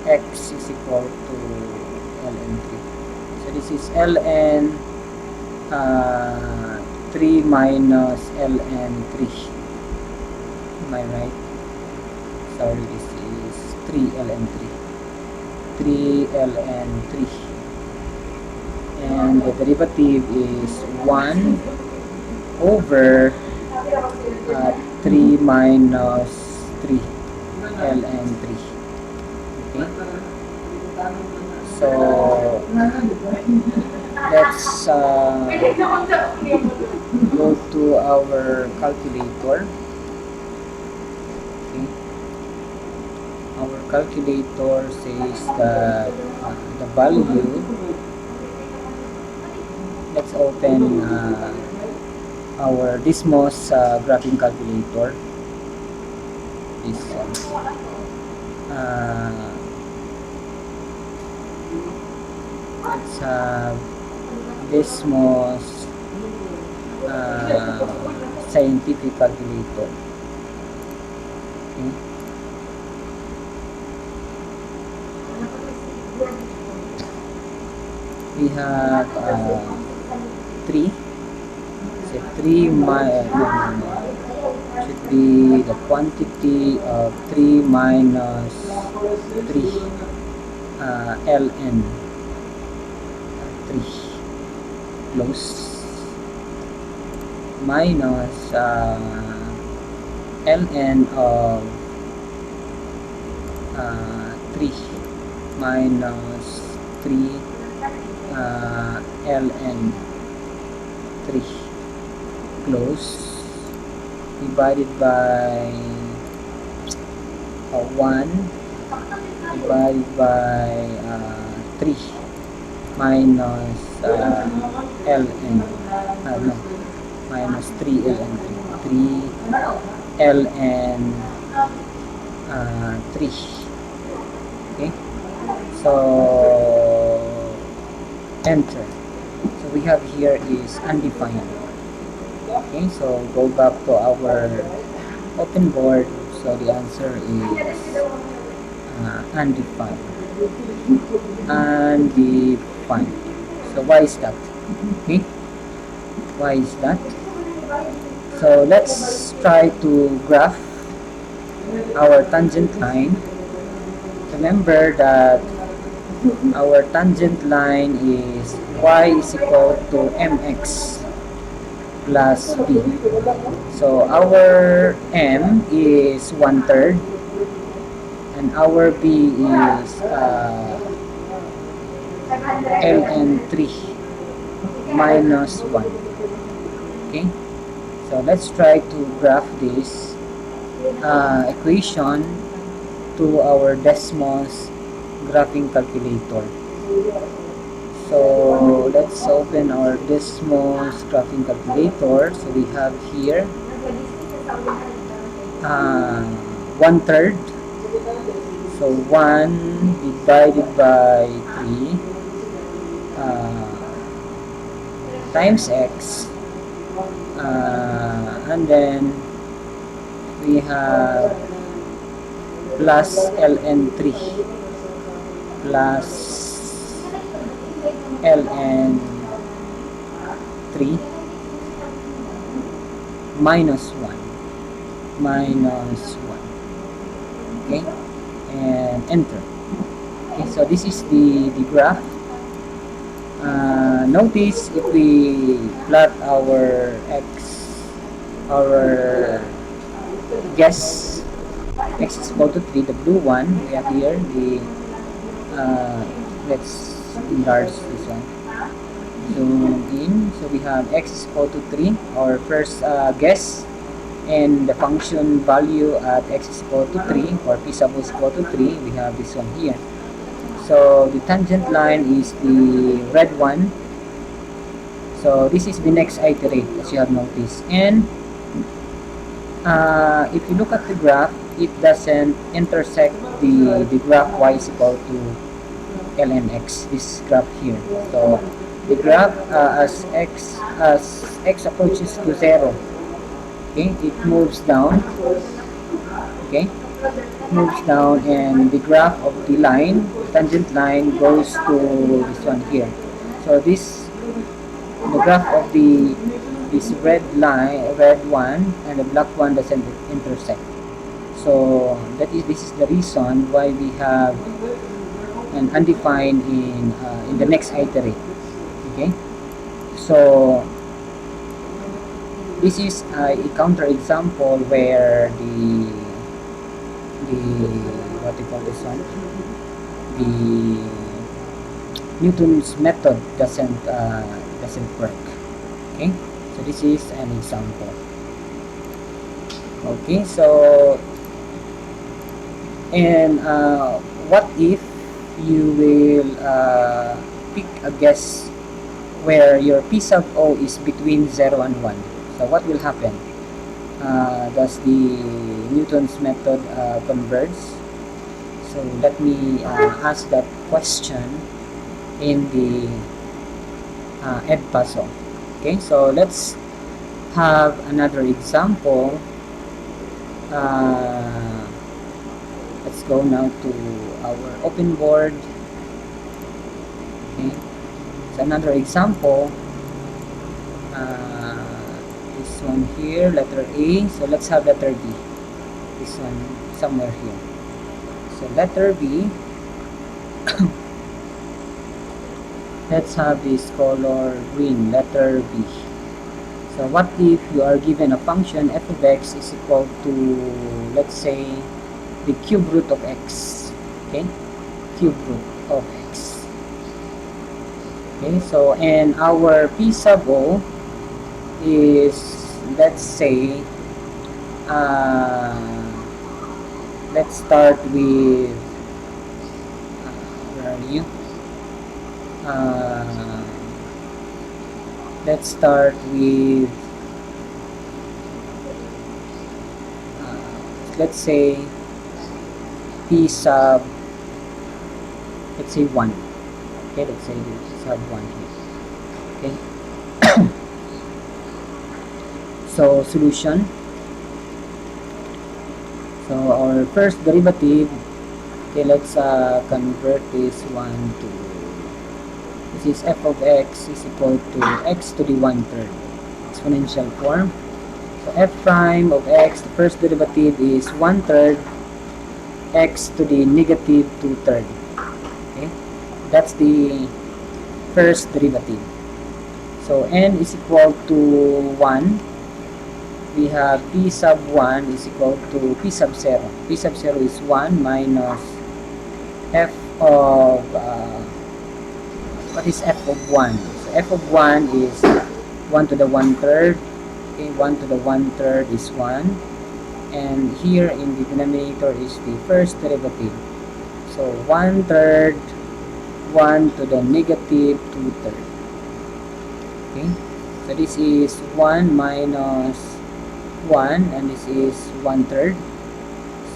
[SPEAKER 1] x is equal to ln 3. So this is ln 3 minus ln 3. Am I right? Sorry, this is 3 ln 3. 3 ln 3. And the derivative is 1 over 3 minus 3 ln 3. Okay, so let's go to our calculator. Okay, our calculator says that the value, let's open our Dismos graphing calculator. This let's have Dismos scientific calculator. Okay. We have 3. So 3 should be the quantity of 3 minus 3 ln 3 close minus ln of 3 minus 3 ln 3 close divided by 1 divided by 3 minus ln no, minus 3 ln 3 ln 3. Okay, so enter. So we have here is undefined. Okay, so go back to our open board. So the answer is undefined. Undefined. So why is that? Okay, why is that? So let's try to graph our tangent line. Remember that our tangent line is y is equal to mx plus b. So our m is 1/3 and our b is ln 3 minus 1. Okay, so let's try to graph this equation to our Desmos graphing calculator. So let's open our Desmos graphing calculator. So we have here 1/3. So 1 divided by 3 times x, and then we have plus ln 3 plus ln 3 minus 1 minus 1. Okay, and enter. Okay, so this is the graph. Notice if we plot our guess x is equal to 3, the blue one we have here, the let's enlarge this one, zoom in. So we have x is equal to 3, our first guess, and the function value at x is equal to 3, or p sub is equal to 3, we have this one here. So the tangent line is the red one. So this is the next iterate, as you have noticed. And if you look at the graph, it doesn't intersect the graph y is equal to ln x, this graph here. So the graph as x approaches to 0, okay, it moves down. Okay, moves down, and the graph of the line, tangent line, goes to this one here. So the graph of this red one and the black one doesn't intersect. So this is the reason why we have an undefined in the next iterate. Okay, so this is a counter example where the what do you call this one, the Newton's method doesn't work. Okay, so this is an example. Okay, so and what if you will pick a guess where your p sub o is between 0 and 1? So what will happen? Does the Newton's method converge? So let me ask that question in the EdPaso. Okay, so let's have another example. Let's go now to our open board. Okay, so another example. This one here, letter A. So let's have letter B. This one somewhere here. So letter B. Let's have this color green, letter B. So what if you are given a function f of x is equal to, let's say, the cube root of x. Okay, cube root of x. Okay, so and our p sub o is, let's say, let's start with where are you? Let's start with let's say p sub, let's say 1. Okay, let's say sub 1 here. Okay. So solution. So our first derivative, okay, let's convert this one to, this is f of x is equal to x to the 1/3 exponential form. So f prime of x, the first derivative is 1/3 x to the negative 2/3. Okay, that's the first derivative. So n is equal to 1. We have p sub 1 is equal to p sub 0. P sub 0 is 1 minus f of, what is f of 1? So f of 1 is 1 to the 1/3. Okay, 1 to the 1/3 is 1. And here in the denominator is the first derivative. So 1/3, 1 to the negative 2/3. Okay, so this is 1 minus 1, and this is 1/3.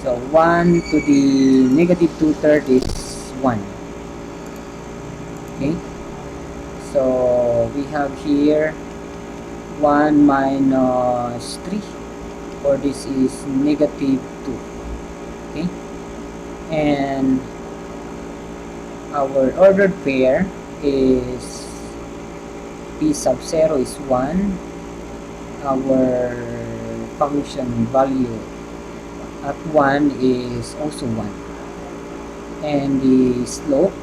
[SPEAKER 1] So 1 to the negative 2/3 is 1. Okay, so we have here 1 minus 3, or this is negative 2. Okay, and our ordered pair is p sub 0 is 1. Our function value at 1 is also 1, and the slope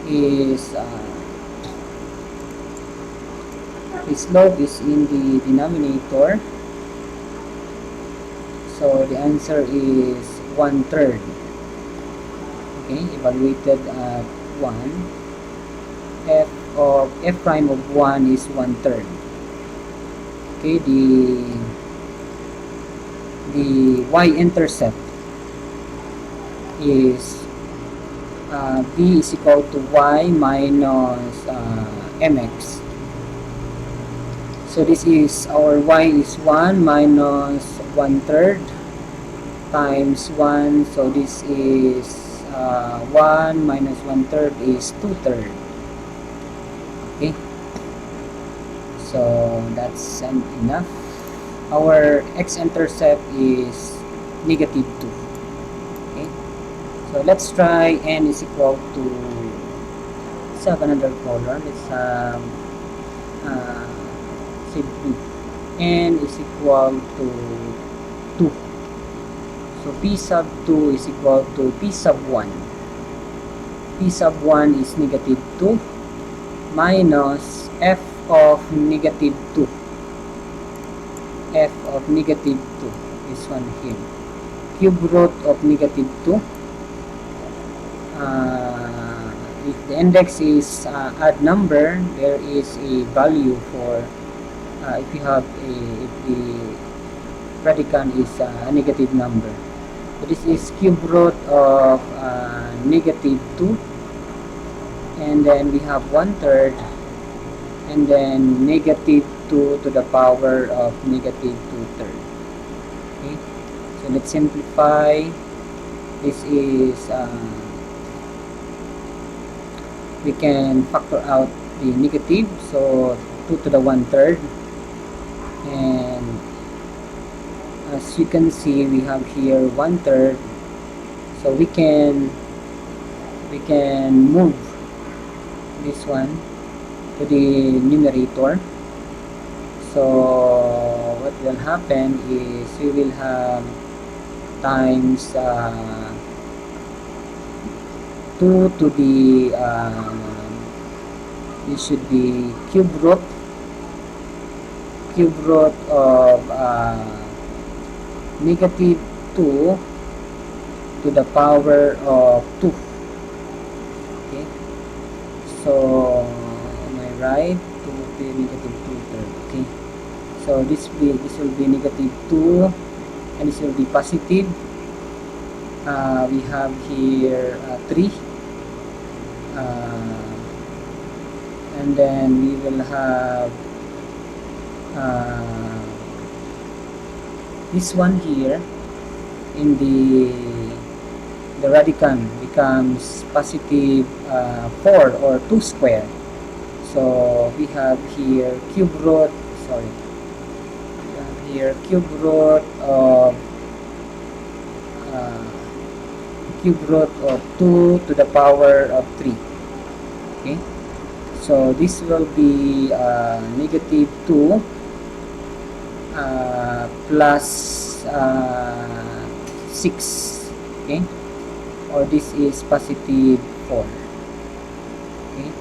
[SPEAKER 1] is in the denominator, so the answer is 1/3. Okay, evaluated at 1, f prime of 1 is 1/3. Okay, the y-intercept is b is equal to y minus mx. So this is, our y is 1 minus 1/3 times 1, so this is 1 minus 1/3 is 2/3. Okay, so that's enough. Our x-intercept is negative 2. Okay, so let's try n is equal to, let's have another color. Let's have say blue. N is equal to 2. So p sub 2 is equal to p sub 1. P sub 1 is negative 2 minus f of negative 2. F of negative 2, this one here. Cube root of negative 2. If the index is odd number, there is a value for, if you have if the predicand is a negative number. So this is cube root of negative 2, and then we have 1/3, and then negative 2 to the power of negative 2/3. Okay, so let's simplify. This is, we can factor out the negative, so 2 to the 1/3, and as you can see, we have here 1/3, so we can move this one to the numerator. So what will happen is we will have times 2 to the it should be cube root of negative 2 to the power of 2. Okay, so am I right? 2 to the negative 2/3. Okay, so this will be negative 2, and this will be positive. We have here 3, and then we will have this one here in the radicand becomes positive 4 or 2 square. So we have here cube root, sorry, we have here cube root of 2 to the power of 3. Okay, so this will be negative 2 plus 6. Okay, or this is positive 4. Okay,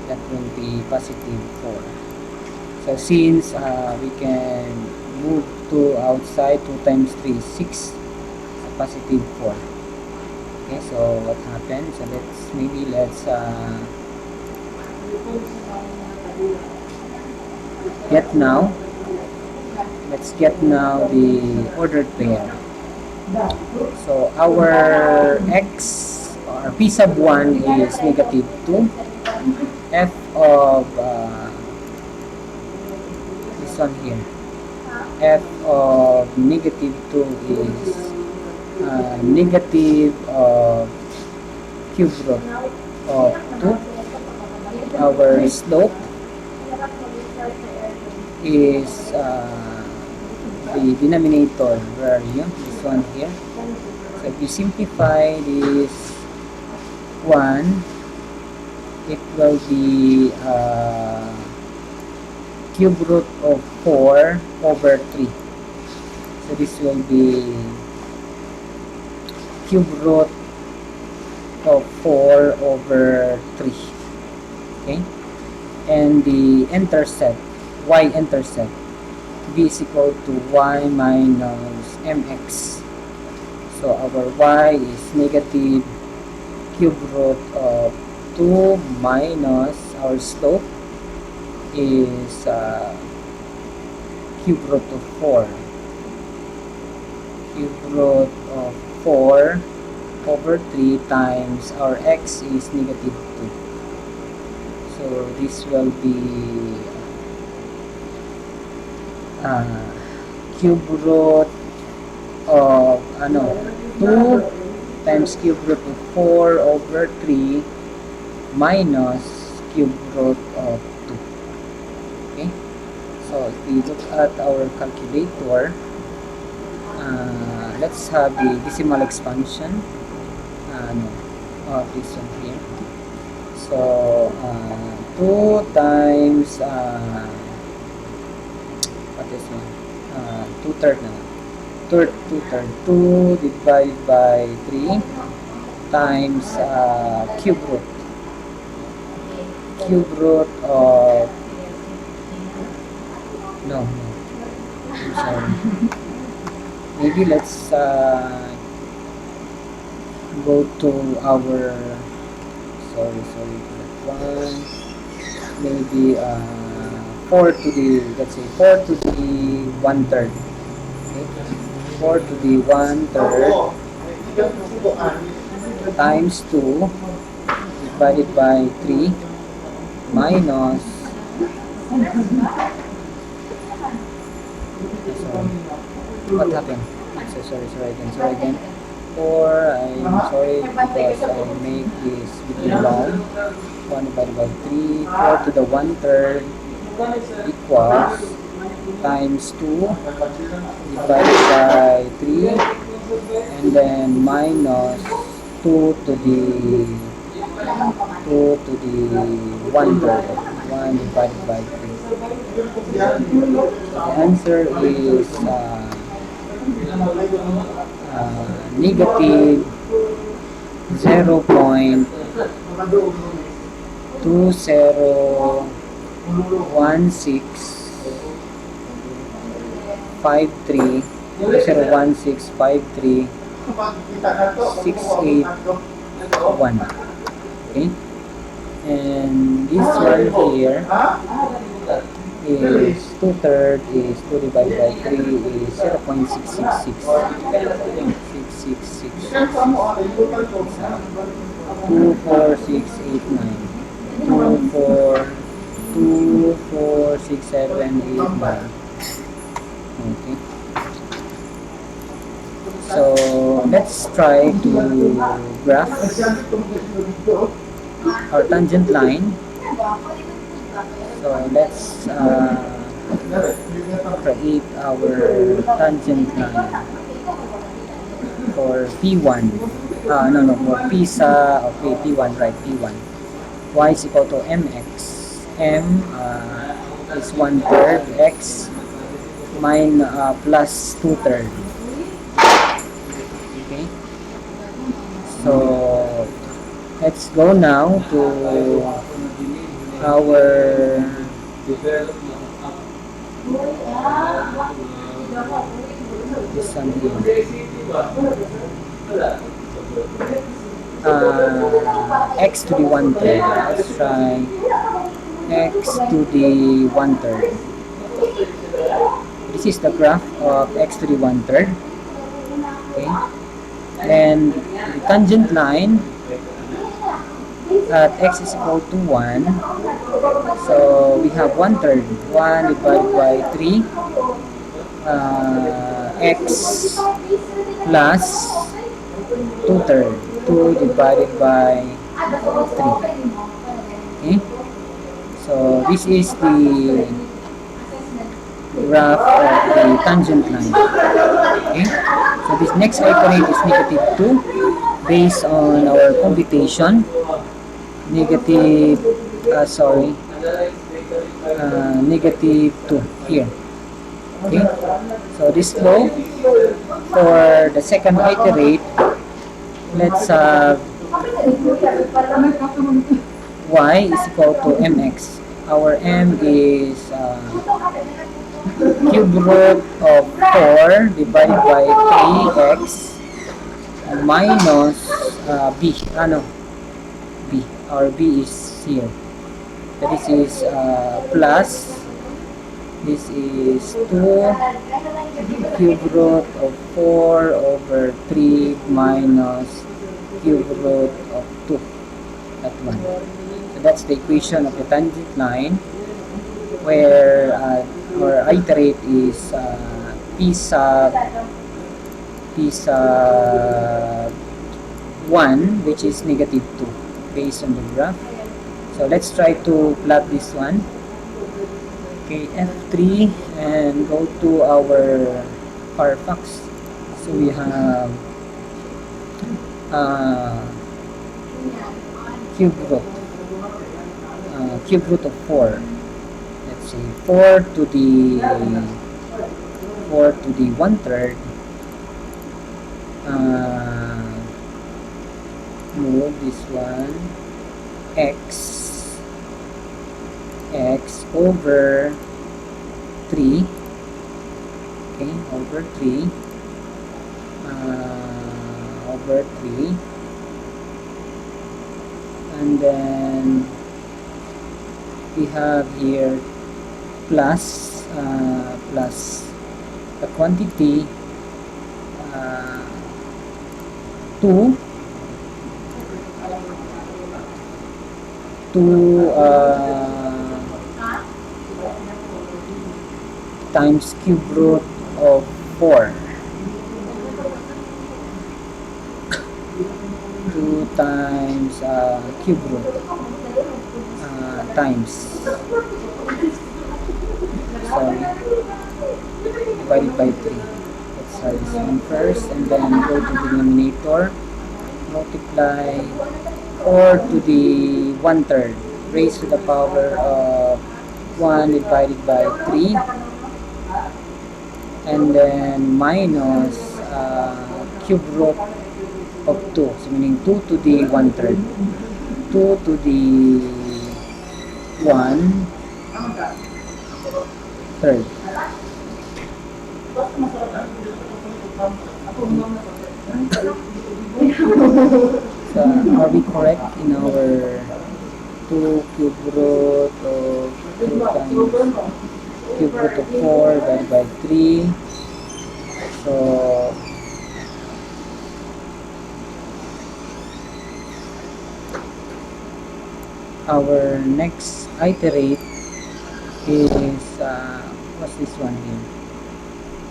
[SPEAKER 1] that will be positive 4. So since we can move 2 outside, 2 times 3 is 6, so positive 4. Okay, so what happens? So let's get now the ordered pair. So our x or p sub 1 is negative 2. F of this one here, f of negative 2 is negative cube root of 2. Our slope is the denominator. Where are you? This one here. So if you simplify this one, it will be cube root of 4 over 3. So this will be cube root of 4 over 3. Okay, and the intercept, y-intercept, b is equal to y minus mx. So our y is negative cube root of 2 minus our slope is cube root of 4. Cube root of 4 over 3 times our x is negative 2. So this will be cube root of 2 times cube root of 4 over 3 minus cube root of 2. Okay, so if we look at our calculator, let's have the decimal expansion of this one here. So 2 times what is one? 2/3 na. 2 divided by 3 times cube root of no, I'm sorry. Maybe let's go to our sorry that one. Maybe 4 to the, let's say 4 to the 1/3. Okay, 4 to the 1/3 times 2 divided by 3 minus what happened? So sorry again. 4, I'm sorry because I make this video long. 1 divided by 3, 4 to the 1/3 equals times 2 divided by 3 and then minus 2 to the 1/3, 1 divided by 3. The answer is negative 0.201653 okay, and this one here is 2/3 is 2 divided by 3 is 0.666. 24689 24678 9. Okay, So let's try to graph our tangent line. So let's create our tangent line for P1. No, for P sa, okay, P1, right, P1. Y is equal to mx. M is 1/3, x plus 2/3. Okay, so let's go now to our this one here. X to the 1/3. Let's try x to the 1/3. This is the graph of x to the 1/3. Okay, and the tangent line at x is equal to 1. So we have 1/3. 1 divided by 3. X plus 2/3. 2 divided by 3. Okay, so this is the graph of the tangent line. Okay, so this next iterate is -2 based on our computation. -2 here. Okay, so this slope for the second iterate, let's y is equal to mx. Our m is cube root of 4 divided by 3x minus b. B. Our b is here. So this is plus. This is 2 cube root of 4 over 3 minus cube root of 2 at 1. So that's the equation of the tangent line, where our iterate is p sub 1, which is -2 based on the graph. So let's try to plot this one. Okay, F3 and go to our Firefox. So we have cube root of 4. Let's say 4 to the 1/3. Move this one. X over 3. Okay, over 3 and then we have here plus the quantity 2 times cube root of 4. 2 times cube root times, sorry, divided by 3. Let's try this one first, and then go to the denominator, multiply 4 to the 1/3 raised to the power of 1 divided by 3, and then minus cube root of 2, so meaning 2 to the 1/3. 2 to the 1/3. So are we correct in our 2 cube root of 2 times cube root of 4 divided by 3? So our next iterate is what's this one here?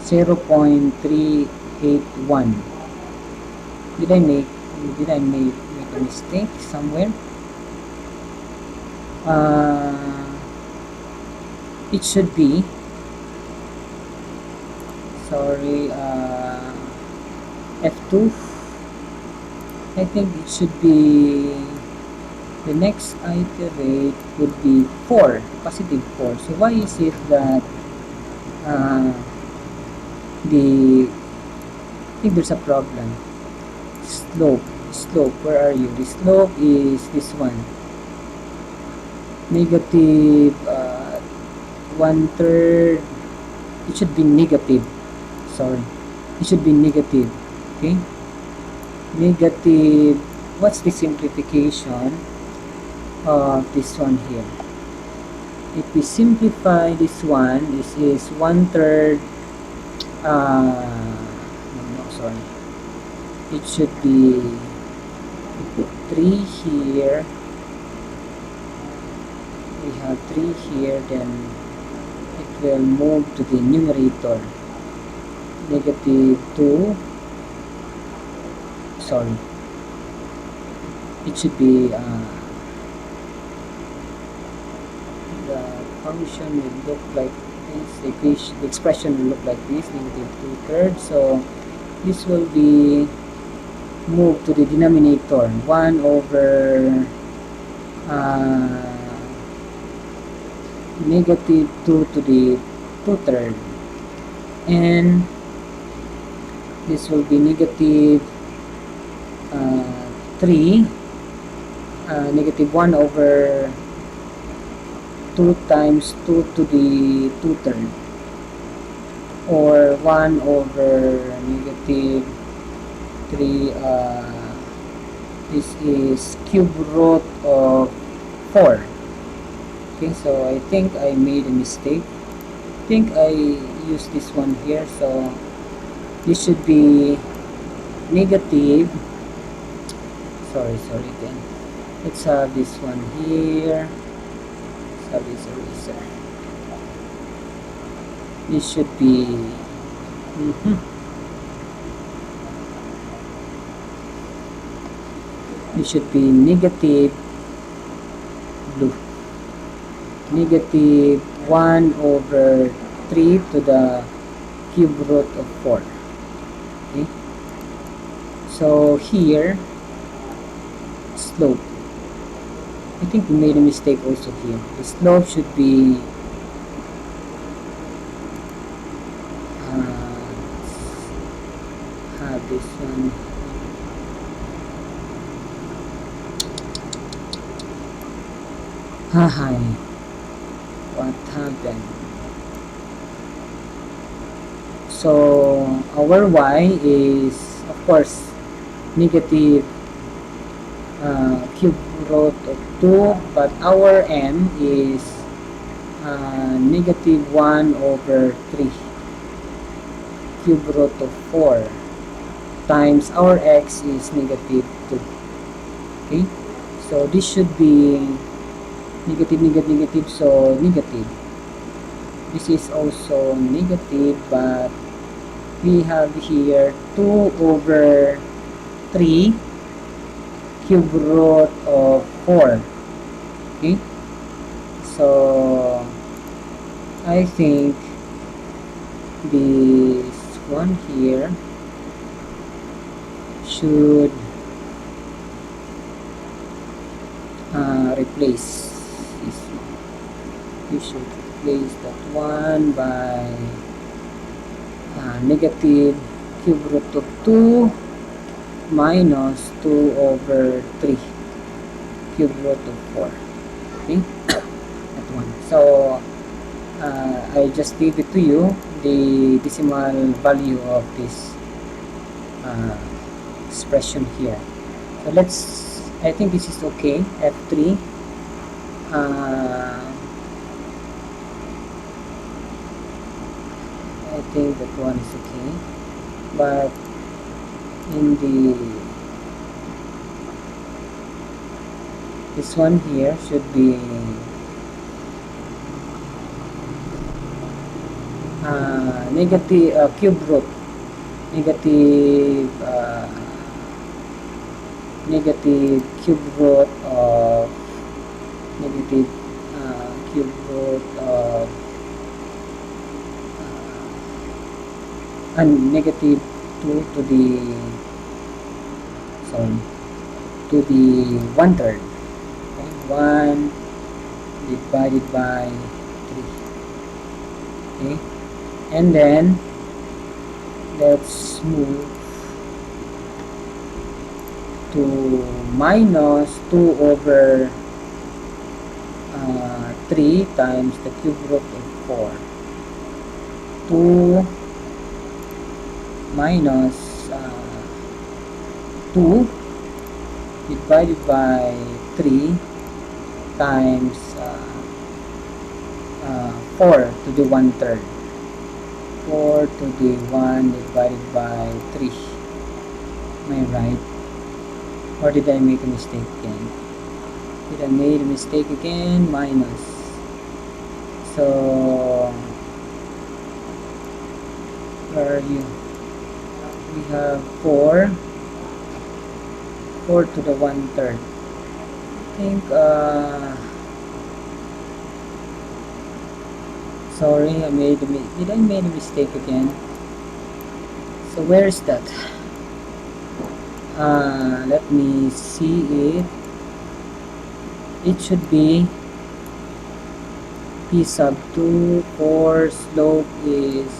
[SPEAKER 1] 0.3 1. Did I make a mistake somewhere? It should be, sorry, F2. I think it should be, the next iterate would be 4, positive 4. So why is it that I think there's a problem. Slope, where are you? The slope is this one. Negative 1/3. It should be negative. Sorry, it should be negative. Okay, negative. What's the simplification of this one here? If we simplify this one, this is 1/3. No, sorry. It should be 3 here. We have 3 here, then it will move to the numerator. Negative 2. Sorry. It should be the function will look like this. The expression will look like this, negative 2/3. So this will be moved to the denominator, 1 over negative 2 to the 2/3, and this will be negative 3, negative 1 over 2 times 2 to the 2/3, or 1 over negative 3. This is cube root of 4. Okay, so I think I made a mistake. I think I used this one here, so this should be negative. Sorry again. Let's have this one here. Let's have this eraser. This should be it should be negative blue. Negative 1 over 3 to the cube root of 4. Okay. So here, slope. I think we made a mistake also here. The slope should be have this one. Hi, what happened? So our y is, of course, negative cube root of 2, but our m is negative 1 over 3 cube root of 4 times our x is negative 2. Okay, so this should be negative, so negative. This is also negative, but we have here 2 over 3 cube root of 4. Okay, so I think this one here should replace this one. You should replace that one by negative cube root of 2 minus 2 over 3 cube root of 4. Okay, that one. So I just gave it to you, the decimal value of this expression here. So I think this is okay. F3. I think that one is okay, but in this one here should be negative cube root negative negative cube root of negative cube root of and negative 2 to the sorry to the 1/3. Okay, 1 divided by 3. Okay, and then let's move to minus 2 over 3 times the cube root of 4. 2 minus 2 divided by 3 times 4 to the 1/3. 4 to the 1 divided by 3. Am I right? Or did I make a mistake again? Did I make a mistake again? Minus. So, where are you? We have 4 to the 1/3. I think sorry, did I make a mistake again? So where is that? Let me see it. It should be p sub 2 for slope is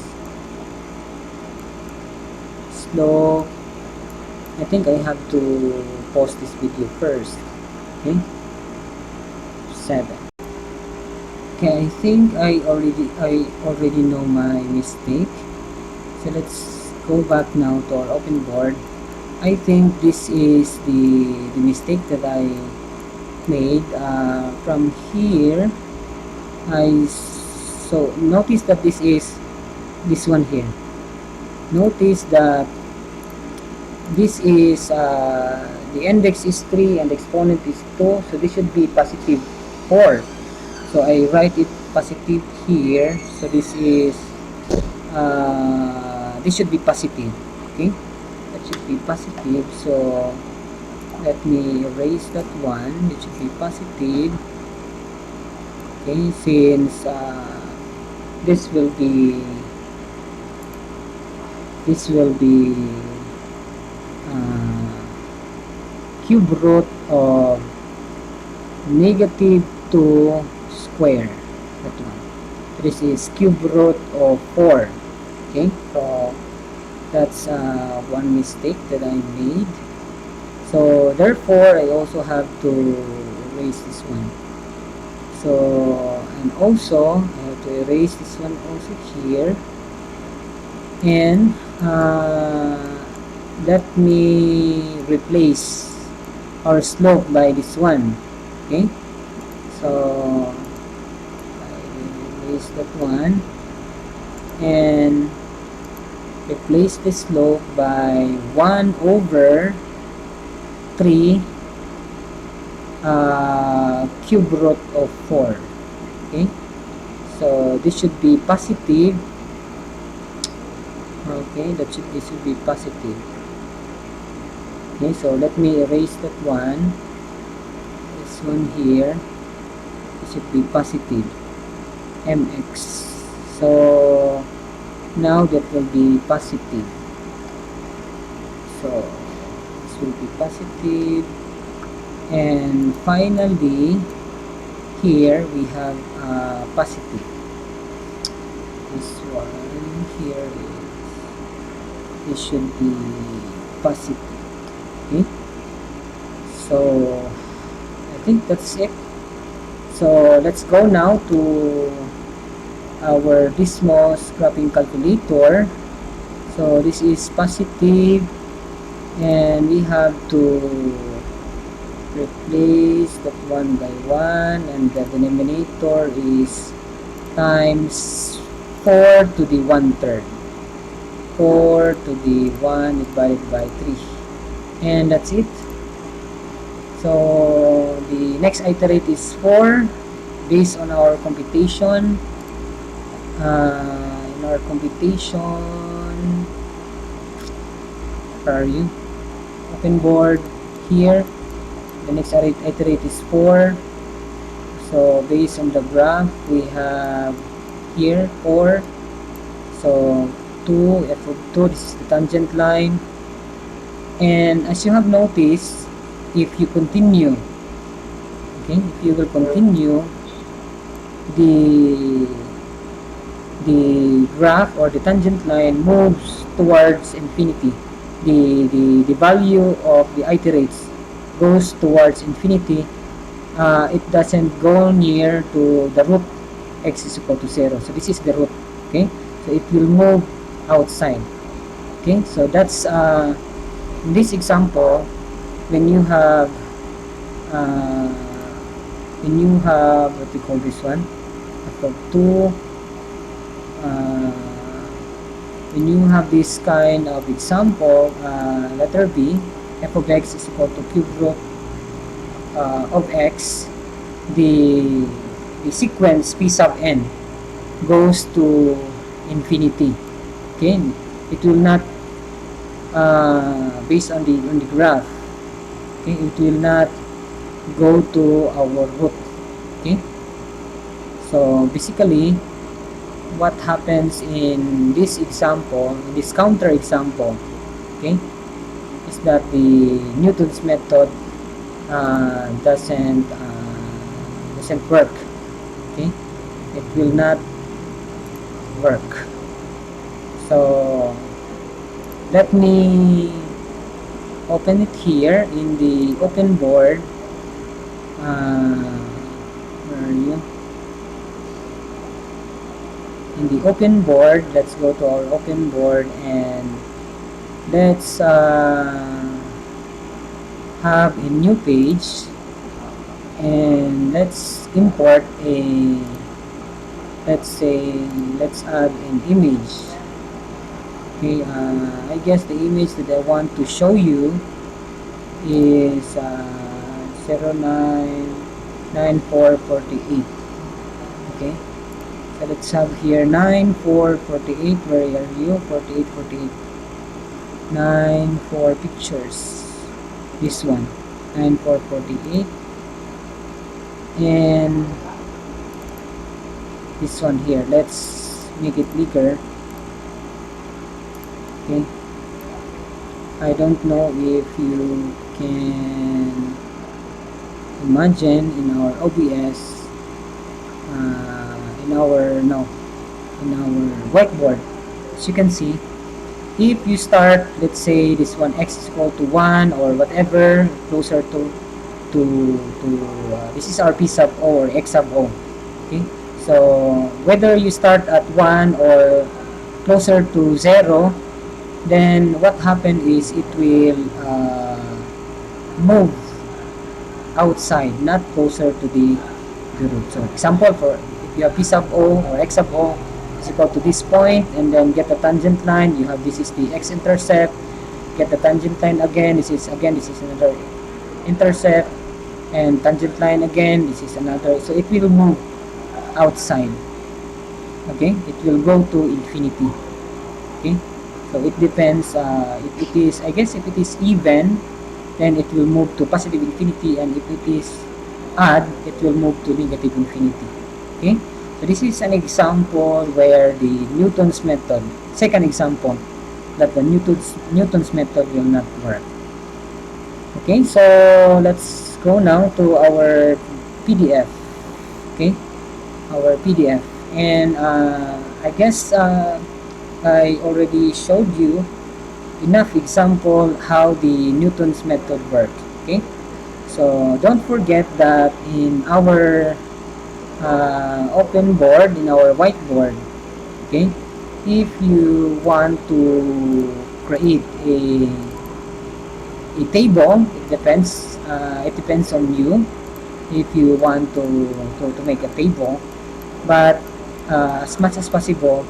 [SPEAKER 1] I think I have to pause this video first. Okay, 7. Okay, I think I already know my mistake. So let's go back now to our open board. I think this is the mistake that I made from here. So notice that this is this one here. Notice that this is the index is 3 and the exponent is 2, so this should be positive 4. So I write it positive here. So this is this should be positive. Okay, that should be positive. So let me erase that one. It should be positive. Okay, since this will be cube root of negative 2 square. That one. This is cube root of 4. Okay, so that's one mistake that I made. So therefore I also have to erase this one. So, and also I have to erase this one also here, and let me replace our slope by this one. Okay, so I erase that one and replace the slope by 1 over 3 cube root of 4. Okay, so this should be positive. Okay, this should be positive. Okay, so let me erase that one. This one here, it should be positive mx. So now that will be positive. So this will be positive. And finally, here we have positive. This one here this should be positive. Okay, so I think that's it. So let's go now to our Dismos graphing calculator. So this is positive, and we have to replace that 1 by 1, and the denominator is times 4 to the 1/3. 4 to the 1 divided by 3, and that's it. So the next iterate is 4 based on our computation. In our computation Where are you? Open board here. The next iterate is 4. So based on the graph, we have here 4. So 2, f of 2, this is the tangent line. And as you have noticed, if you continue, okay, if you will continue the graph or the tangent line moves towards infinity. The value of the iterates goes towards infinity. It doesn't go near to the root x is equal to 0. So this is the root. Okay, so it will move outside. Okay, so that's in this example, when you have what we call this one, f of 2. When you have this kind of example, letter B, f of x is equal to cube root of x, the sequence p sub n goes to infinity. Okay, it will not based on the graph. Okay, it will not go to our root. Okay, so basically what happens in this example, in this counter example, okay, is that the Newton's method doesn't work. Okay, it will not work. So let me open it here in the open board. Where are you? In the open board, let's go to our open board and let's have a new page, and let's import a, let's add an image. Okay, I guess the image that I want to show you is 099448. Okay, so let's have here 9448. Where are you? 4848. 94 pictures. This one, 9448, and this one here. Let's make it bigger. Okay, I don't know if you can imagine in our OBS, in our whiteboard, as you can see, if you start, let's say this one x is equal to 1 or whatever, closer to this is our p sub o or x sub o. Okay, so whether you start at 1 or closer to 0, then what happened is it will move outside, not closer to the root. So example, for if you have p sub o or x sub o is equal to this point, and then get the tangent line, you have this is the x-intercept, get the tangent line again, this is another intercept, and tangent line again, this is another. So it will move outside. Okay, it will go to infinity. Okay, so it depends. If it is, I guess, if it is even, then it will move to positive infinity, and if it is odd, it will move to negative infinity. Okay, so this is an example where the Newton's method, second example, that the Newton's method will not work. Okay, so let's go now to our PDF. Okay, our PDF, and I guess I already showed you enough example how the Newton's method work. Okay, so don't forget that in our open board, in our whiteboard, okay, if you want to create a table, it depends on you if you want to make a table, but as much as possible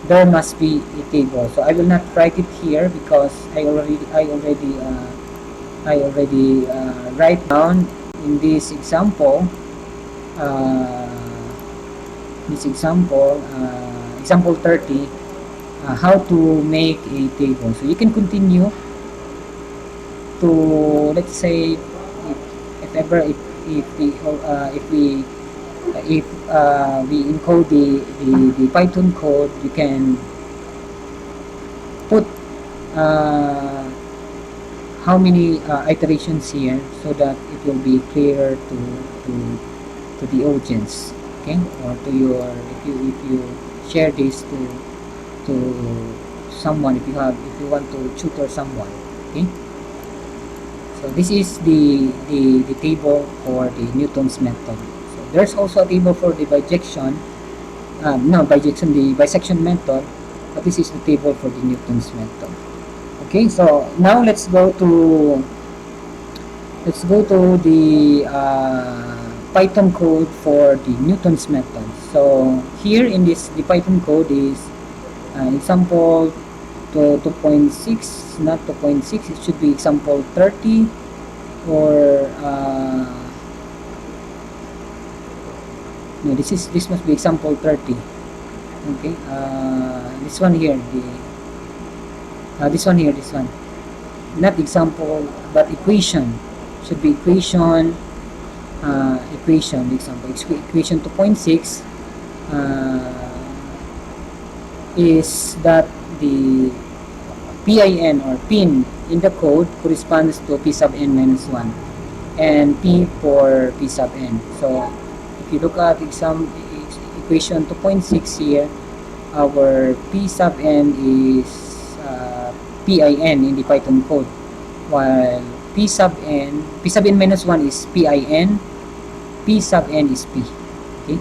[SPEAKER 1] there must be a table. So I will not write it here because I already write down in this example, example 30, how to make a table. So you can continue to, let's say, if ever if we if we if we encode the Python code, you can put how many iterations here, so that it will be clearer to the audience, okay, or to your, if you share this to someone, if you want to tutor someone, okay. So this is the table for the Newton's method. So there's also a table for the bijection, no bijection, the bisection method, but this is the table for the Newton's method. Okay, so now let's go to the Python code for the Newton's method. So here in this, the Python code is example to 2.6, not 2.6, it should be example 30, or no, this must be example 30. Okay, this one here, this one here, this one, not example but equation, should be equation, equation example, equation 2.6 is that the PIN or pin in the code corresponds to P sub n minus 1 and P for P sub n. So if you look at equation 2.6 here, our P sub n is PIN in the Python code, while P sub n minus 1 is PIN, P sub n is P. Okay,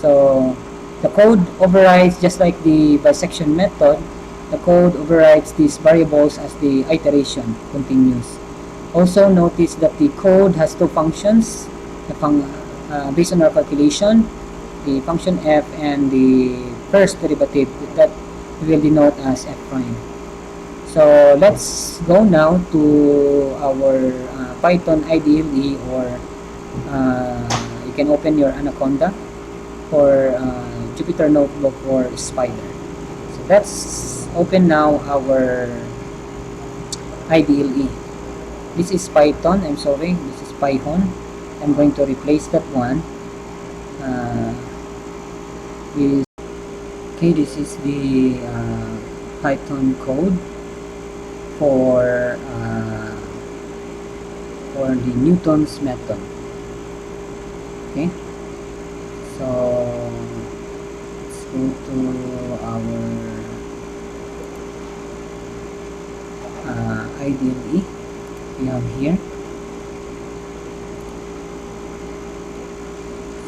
[SPEAKER 1] so the code overrides, just like the bisection method, the code overrides these variables as the iteration continues. Also notice that the code has two functions, based on our calculation, the function f and the first derivative that we will denote as f prime. So let's go now to our Python IDLE, or you can open your Anaconda or Jupyter Notebook or Spider. So let's open now our IDLE. This is Python, I'm sorry, this is Python. I'm going to replace that one with, okay, this is the Python code for the Newton's method. Okay, so let's go to our IDLE we have here.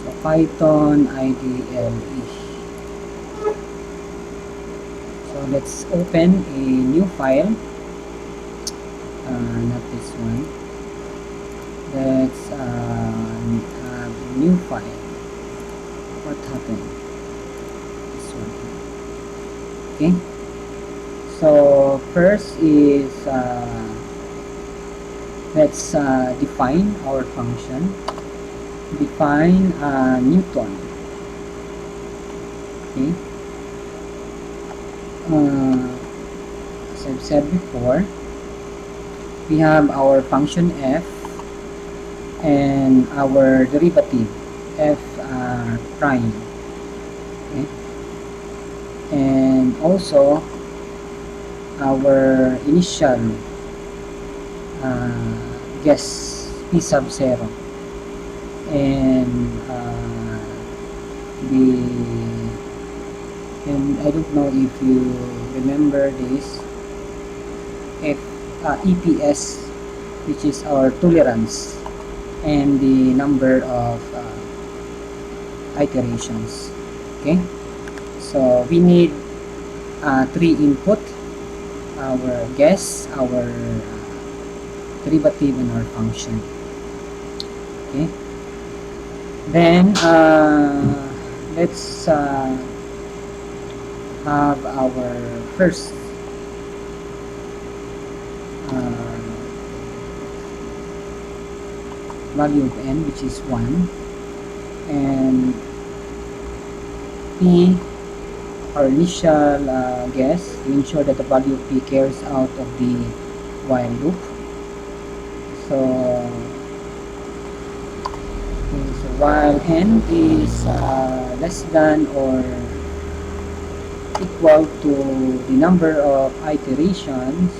[SPEAKER 1] So Python IDLE. So let's open a new file. Not this one. Let's new file. What happened? This one. Okay. So first is let's define our function. Define Newton. Okay. As I've said before, we have our function f and our derivative f prime. Okay. And also our initial guess p sub 0, and I don't know if you remember this, EPS, which is our tolerance, and the number of iterations. Okay, so we need 3 input: our guess, our derivative, and our function. Okay, then let's have our first value of n, which is 1, and p, our initial guess, to ensure that the value of p carries out of the while loop. So, okay, so while n is less than or equal to the number of iterations,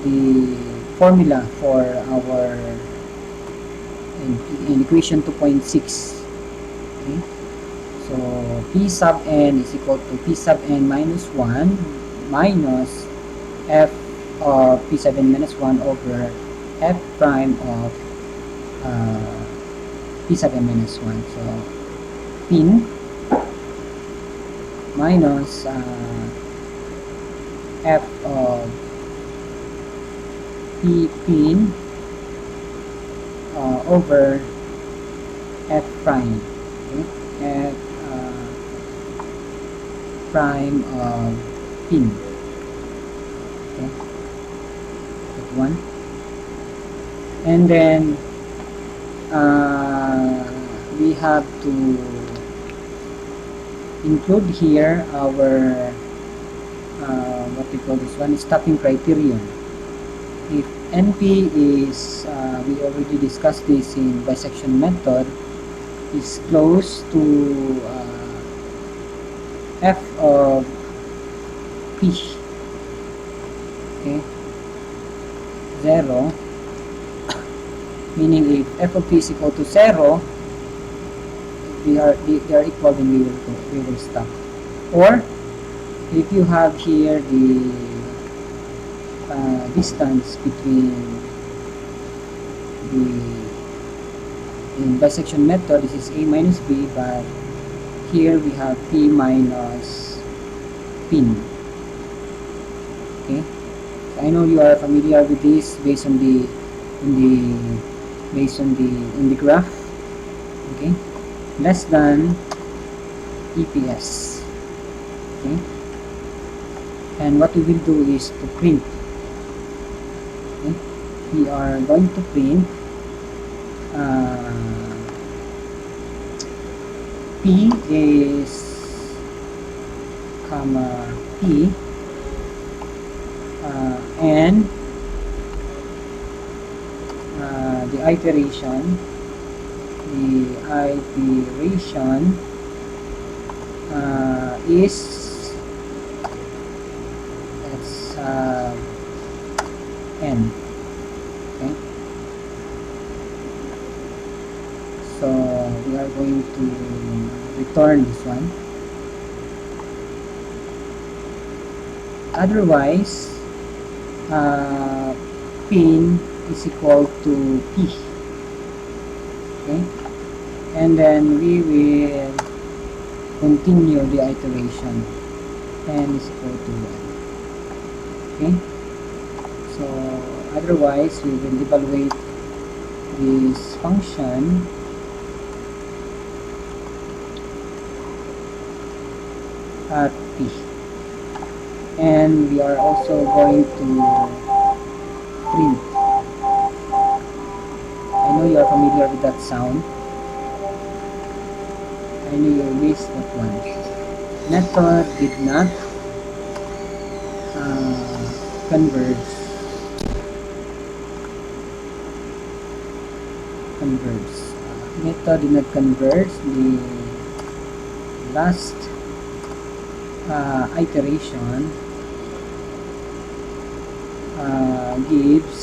[SPEAKER 1] the formula for our in equation 2.6, okay, so p sub n is equal to p sub n minus 1 minus f of p sub n minus 1 over f prime of p sub n minus 1. So pin minus f of p pin over f prime, okay? F prime of pin, okay, that one. And then we have to include here our what we call this one, stopping criterion. If NP is, we already discussed this in bisection method, is close to f of p, okay, 0, meaning if f of p is equal to 0, they are equal, then we will stop. Or if you have here the distance between in bisection method, this is a minus b, but here we have p minus pin, okay. So I know you are familiar with this based on the in the graph, okay, less than EPS, okay. And what we will do is to print, okay. We are going to print P is comma P and the iteration is, let's n, okay. So we are going to return this one. Otherwise, pin is equal to p, okay, and then we will continue the iteration, n is equal to 1, okay. So otherwise we will evaluate this function at p, and we are also going to print. I know you are familiar with that sound. I know you missed that one. Method did not converge. Method did not converge. The last iteration gives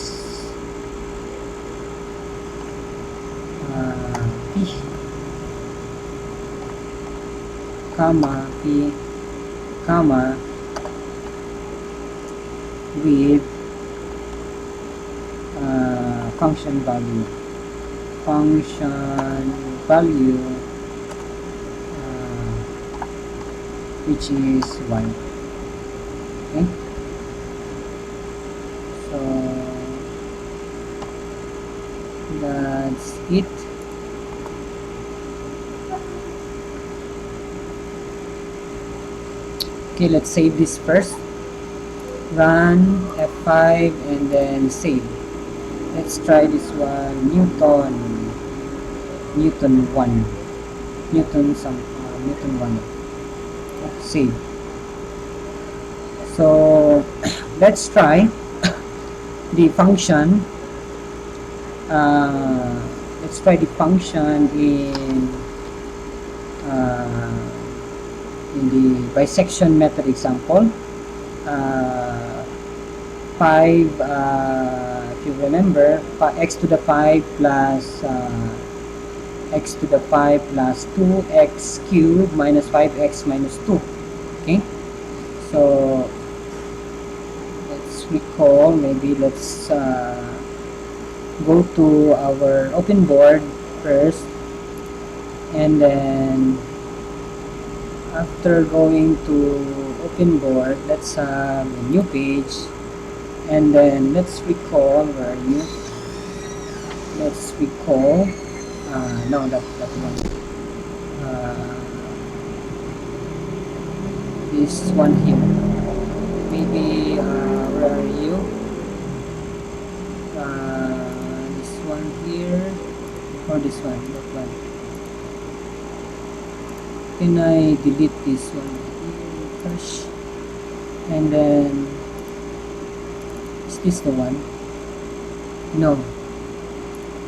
[SPEAKER 1] p comma p comma with function value which is 1, okay. So that's it. Okay, let's save this first. Run F5 and then save. Let's try this one. Newton 1. Newton 1. Save. So let's try the function. Let's try the function in the bisection method example. 5, if you remember, x to the 5 plus x to the 5 plus 2x cubed minus 5x minus 2. Okay, so let's recall, maybe let's go to our open board first, and then after going to open board, let's have a new page, and then let's recall, where are you? Let's recall, no, that one, this one here, maybe, where are you? This one here, or this one, that one. Can I delete this one here first? And then, is this the one? No,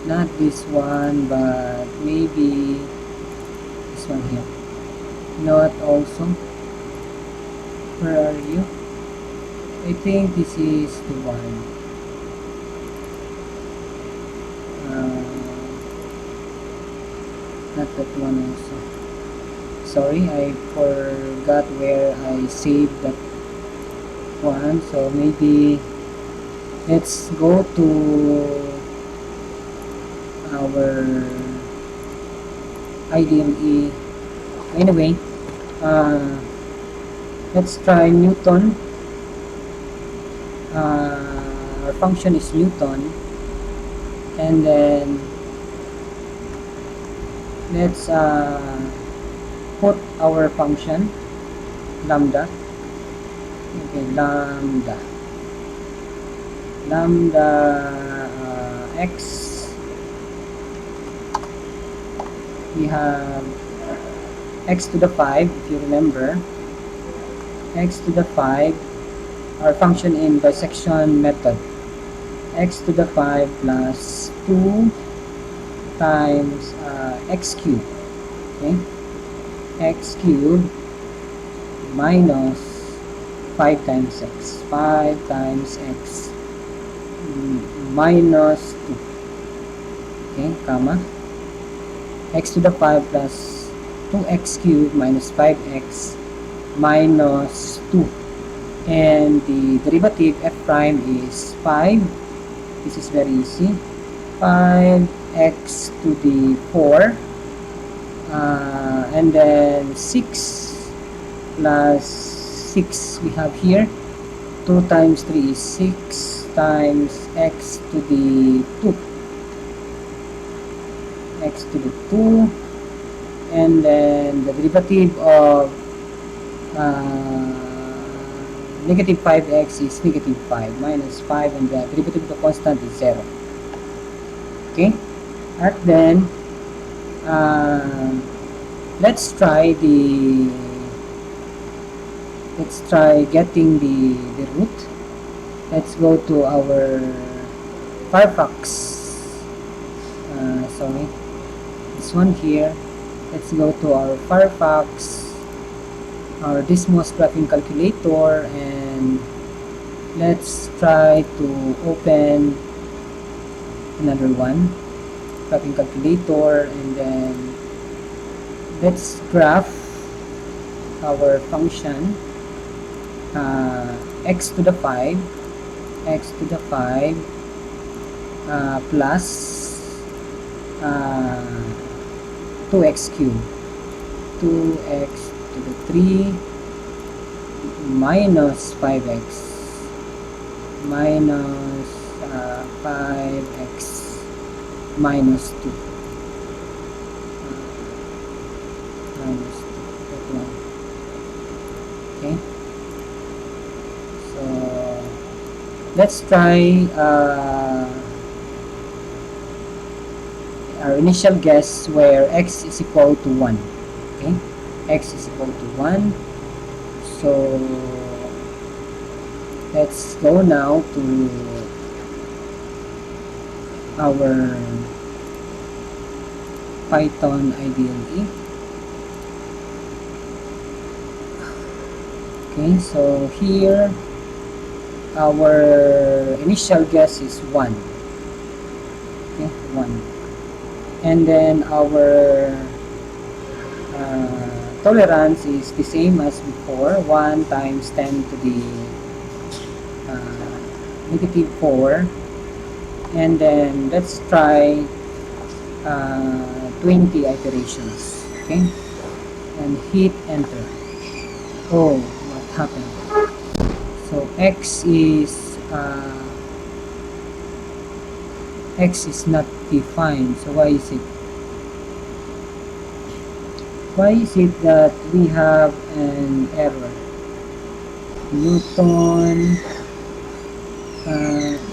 [SPEAKER 1] not this one, but maybe this one here. Not also. Where are you? I think this is the one. Not that one also. Sorry, I forgot where I saved that one. So maybe let's go to our IDME. Anyway, let's try Newton. Our function is Newton, and then let's put our function lambda. Okay, lambda x. We have x to the 5, if you remember, x to the 5, our function in bisection method, x to the 5 plus 2 times x cubed. Okay, x cubed minus 5 times x, 5 times x minus 2. Okay, comma, x to the 5 plus 2x cubed minus 5x minus 2, and the derivative f prime is 5. This is very easy. 5x to the 4, and then 6 plus 6 we have here. 2 times 3 is 6 times x to the 2, x to the 2, and then the derivative of negative 5x is negative 5 minus 5, and the derivative of the constant is 0. Okay, and then let's try getting the root. Let's go to our Firefox. Sorry, this one here. Let's go to our Firefox, our Dismos graphing calculator, and let's try to open another one, graphing calculator, and then let's graph our function x to the 5 plus 2x cubed, 2x to the 3 minus 5x minus 5x minus 2, minus 2, that one. Okay, so let's try our initial guess where x is equal to 1. Okay, x is equal to 1. So let's go now to our Python IDLE. Okay, so here our initial guess is 1. Okay, 1. And then our tolerance is the same as before, 1 times 10 to the negative 4. And then let's try 20 iterations. Okay, and hit enter. Oh, what happened? So x is not defined. So why is it? Why is it that we have an error? Newton.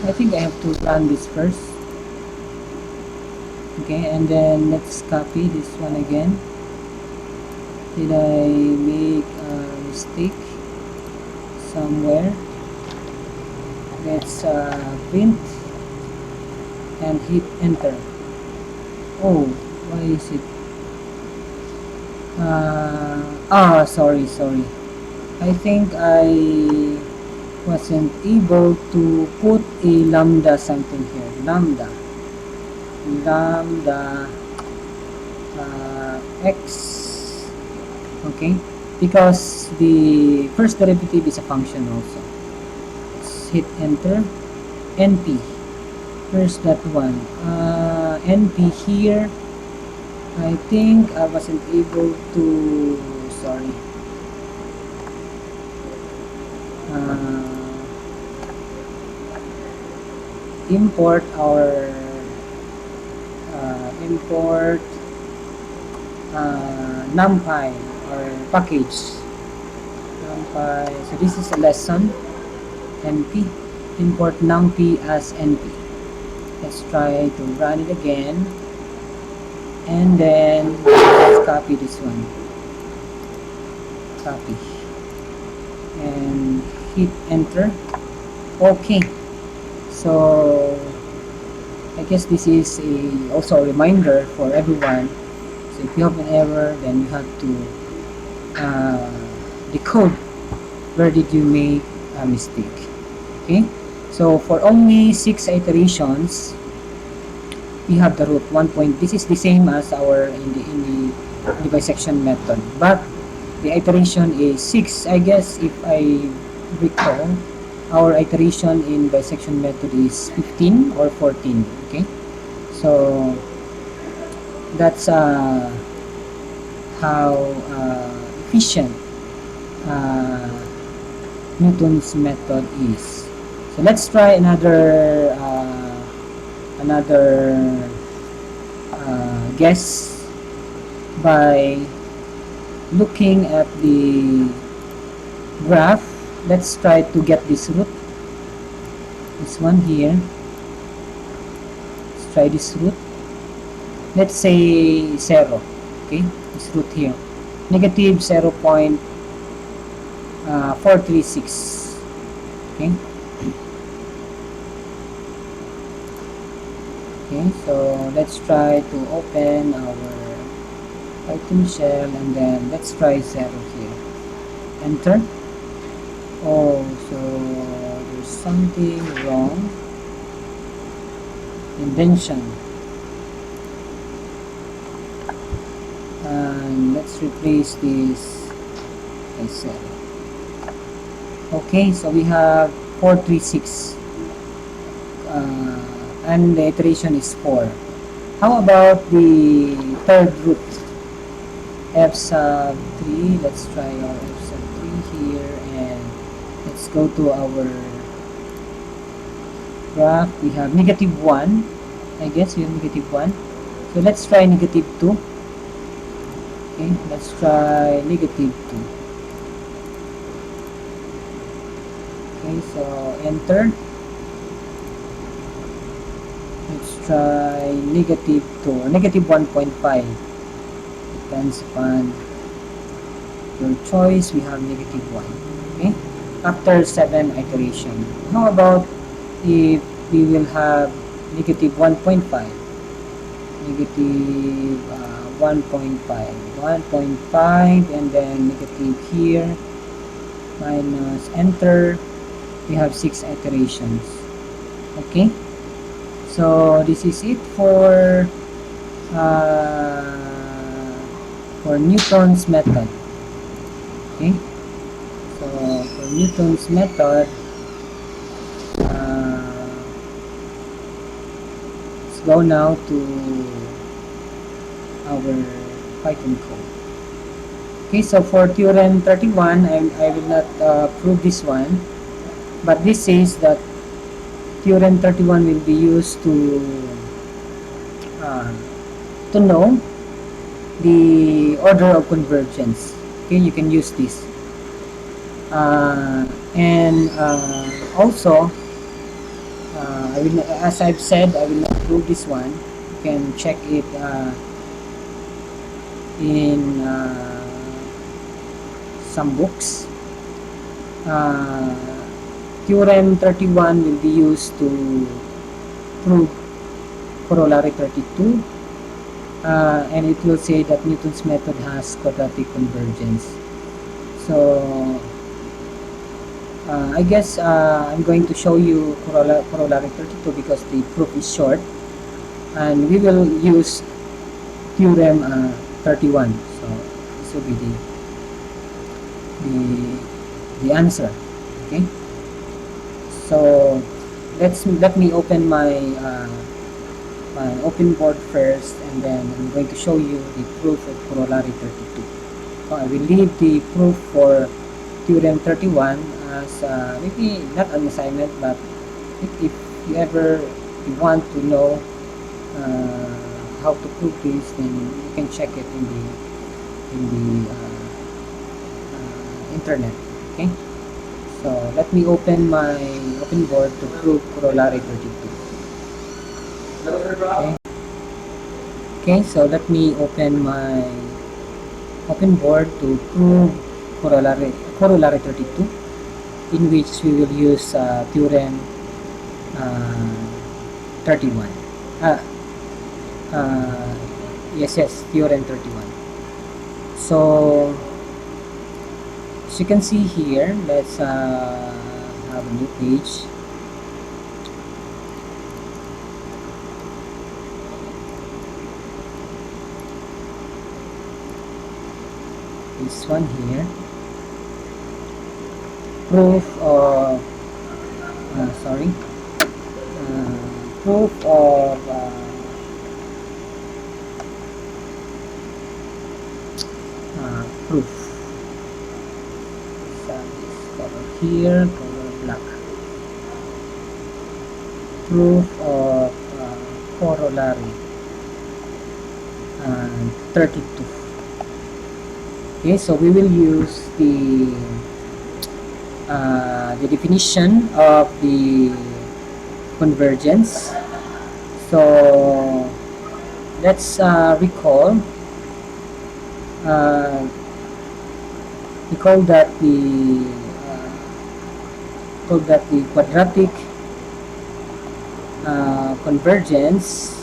[SPEAKER 1] I think I have to run this first. Okay, and then let's copy this one again. Did I make a mistake somewhere? Let's print and hit enter. Oh, why is it? Sorry. I think I wasn't able to put a lambda something here. Lambda x. Okay, because the first derivative is a function also. Let's hit enter. NP. Where's that one? NP here. I think I wasn't able to, sorry. Import our numpy or package numpy. So this is a lesson. NP, import numpy as NP. Let's try to run it again, and then let's copy this one, copy, and hit enter. Okay, so I guess this is also a reminder for everyone. So if you have an error, then you have to decode where did you make a mistake. Okay, so for only 6 iterations, we have the root 1 point. This is the same as our in the bisection method, but the iteration is 6. I guess if I recall, our iteration in bisection method is 15 or 14. Okay, so that's how efficient Newton's method is. So let's try another guess by looking at the graph. Let's try to get this root, this one here. Let's try this root. Let's say 0. Okay, this root here, negative 0.436. okay. Okay, so let's try to open our Python shell, and then let's try 0 here. Enter. Oh, so there's something wrong. Indentation. And let's replace this by 0. Okay, so we have 436. And the iteration is 4. How about the third root? F sub 3. Let's try our F sub 3 here, and let's go to our graph. We have negative 1. I guess we have negative 1. So let's try negative 2. Okay, let's try negative 2. Okay, so enter. Let's try negative 2 or negative 1.5. Depends upon your choice. We have negative 1. Okay, after 7 iteration. How about if we will have negative 1.5, negative 1.5, 1.5, and then negative here, minus enter. We have 6 iterations. Okay, so this is it for Newton's method. Okay, so for Newton's method, let's go now to our Python code. Okay, so for theorem 31, I will not prove this one, but this says that theorem 31 will be used to know the order of convergence. Okay, you can use this, and also I will, as I've said, I will not prove this one. You can check it in some books. Theorem 31 will be used to prove corollary 32, and it will say that Newton's method has quadratic convergence. So I guess I'm going to show you corollary 32 because the proof is short, and we will use theorem 31. So this will be the answer. Okay, so let me open my my open board first, and then I'm going to show you the proof of corollary 32. So I will leave the proof for theorem 31 as maybe not an assignment, but if you ever want to know how to prove this, then you can check it in the internet. Okay, so let me open my open board to prove corollary 32. Okay, so let me open my open board to prove corollary 32, in which we will use theorem 31. Yes, theorem 31. So as you can see here, let's have a new page. This one here, proof of proof of proof. So this color here, color black. Proof of corollary 32. Okay, so we will use the definition of the convergence. So let's recall that the quadratic convergence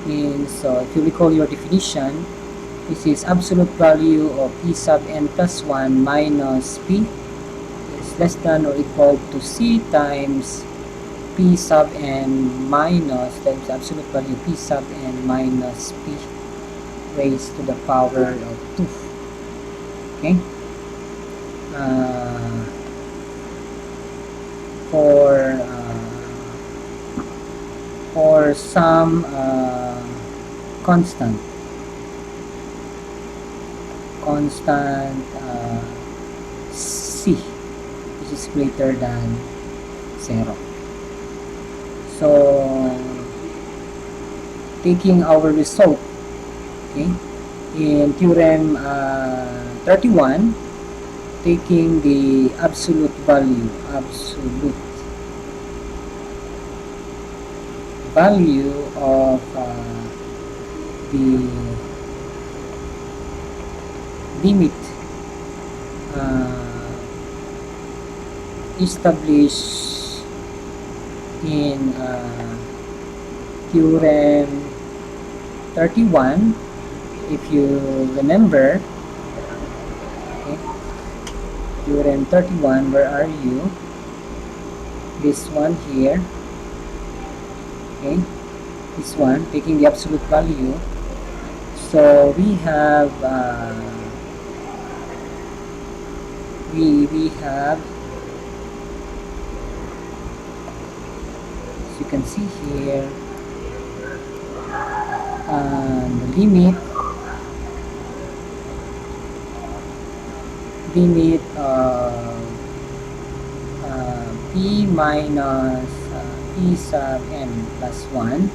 [SPEAKER 1] means, so if you recall your definition, this is absolute value of p sub n plus 1 minus p is less than or equal to c times p sub n minus times absolute value p sub n minus p raised to the power of 2. Okay, for some constant c, which is greater than 0. So taking our result, okay, in theorem 31, taking the absolute value of the limit established in Theorem 31. If you remember, okay, Theorem 31, where are you? This one here, okay, this one, taking the absolute value. So we have we have, as you can see here, the limit of p minus p sub n plus 1,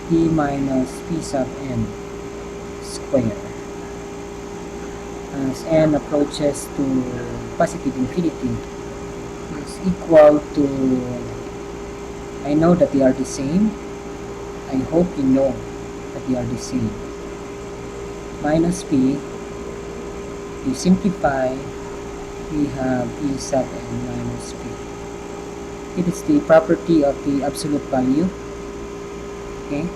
[SPEAKER 1] p minus p sub n square, as n approaches to positive infinity, is equal to, I know that they are the same, I hope you know that they are the same, minus p, you simplify, we have p sub n minus p. It is the property of the absolute value, okay,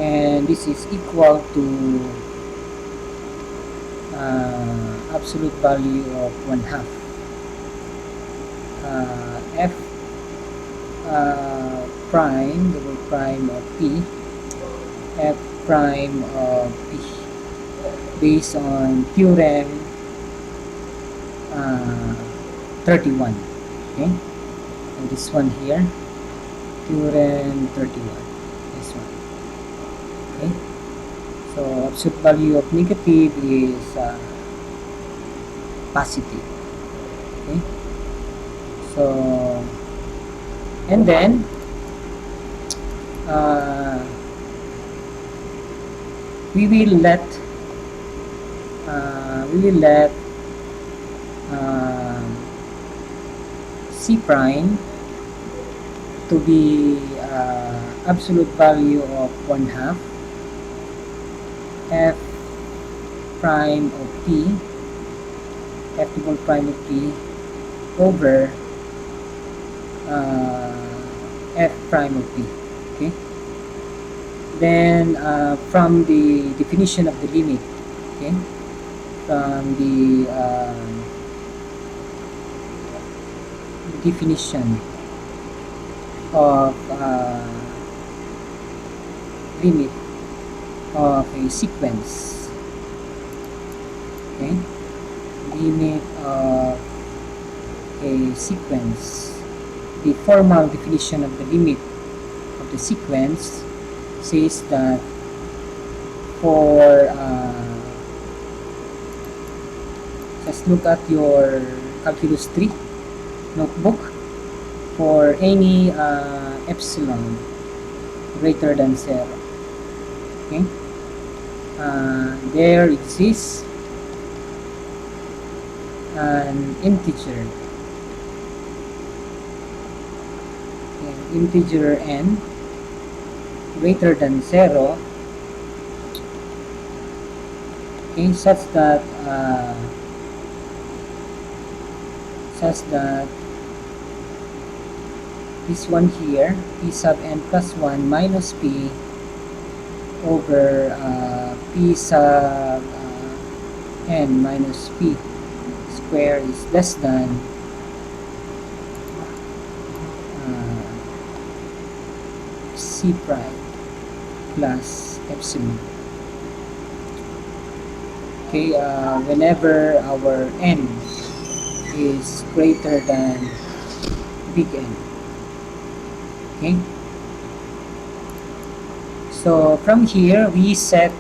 [SPEAKER 1] and this is equal to absolute value of 1/2 f prime, double prime of p, f prime of p, based on Theorem 31, okay, and this one here, Theorem 31, this one, okay. So absolute value of negative is positive, okay. So, and then we will let C prime to be absolute value of 1/2 f prime of p, f double prime of p over f prime of p, okay. Then from the definition of the limit, okay, from the definition of limit of a sequence, okay, limit of a sequence, the formal definition of the limit of the sequence says that for just look at your calculus 3 notebook, for any epsilon greater than 0, okay, there exists an integer, integer n greater than 0, okay, such that this one here, p sub n plus 1 minus p over p sub n minus p square is less than c prime plus epsilon, okay, whenever our n is greater than big N, okay. So from here we set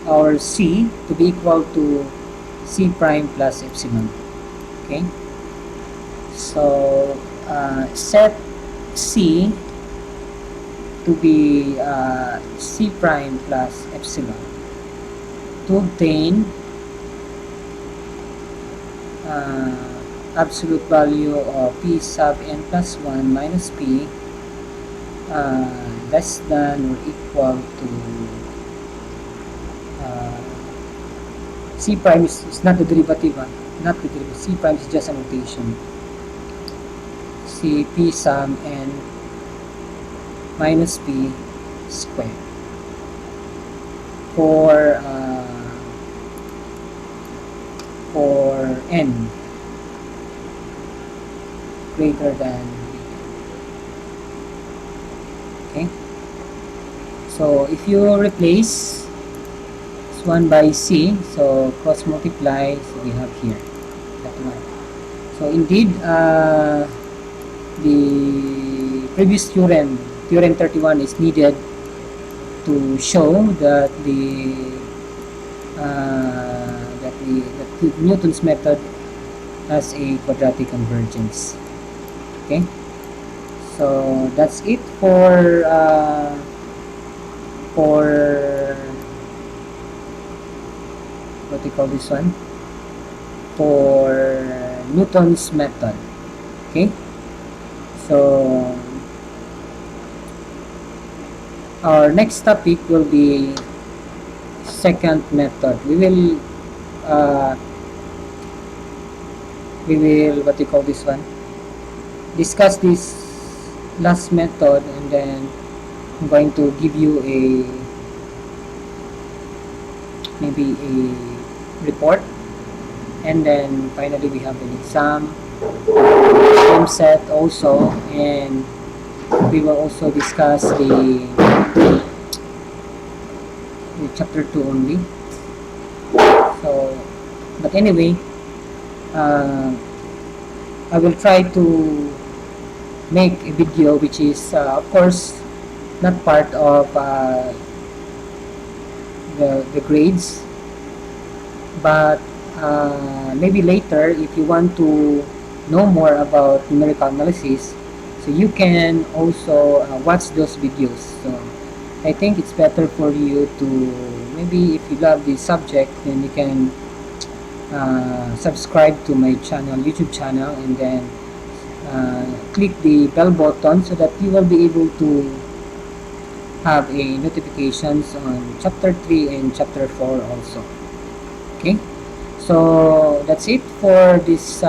[SPEAKER 1] our c to be equal to c prime plus epsilon, okay. So set c to be c prime plus epsilon to obtain absolute value of p sub n plus 1 minus p less than or equal to C prime is not the derivative, not the derivative. C prime is just a notation. C p sum n minus p squared for n greater than okay. So if you replace this one by c, so cross multiply, so we have here that one. So indeed the previous theorem 31 is needed to show that the Newton's method has a quadratic convergence. Okay, so that's it for what we call this one, for Newton's method. Okay, so our next topic will be second method. We will what we call this one, discuss this last method, and then I'm going to give you maybe a report, and then finally we have an exam set also, and we will also discuss the chapter 2 only. So but anyway, I will try to make a video which is of course not part of the grades, but maybe later if you want to know more about numerical analysis, so you can also watch those videos. So I think it's better for you to, maybe if you love this subject, then you can subscribe to my channel, YouTube channel, and then click the bell button so that you will be able to have a notifications on chapter 3 and chapter 4 also. Okay, so that's it for this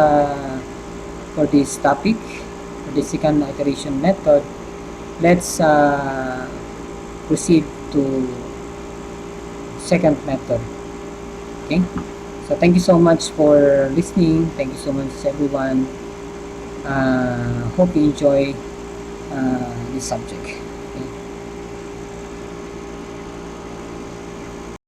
[SPEAKER 1] topic, for the second iteration method. Let's proceed to second method. Okay, so thank you so much for listening. Thank you so much everyone. Hope you enjoy this subject.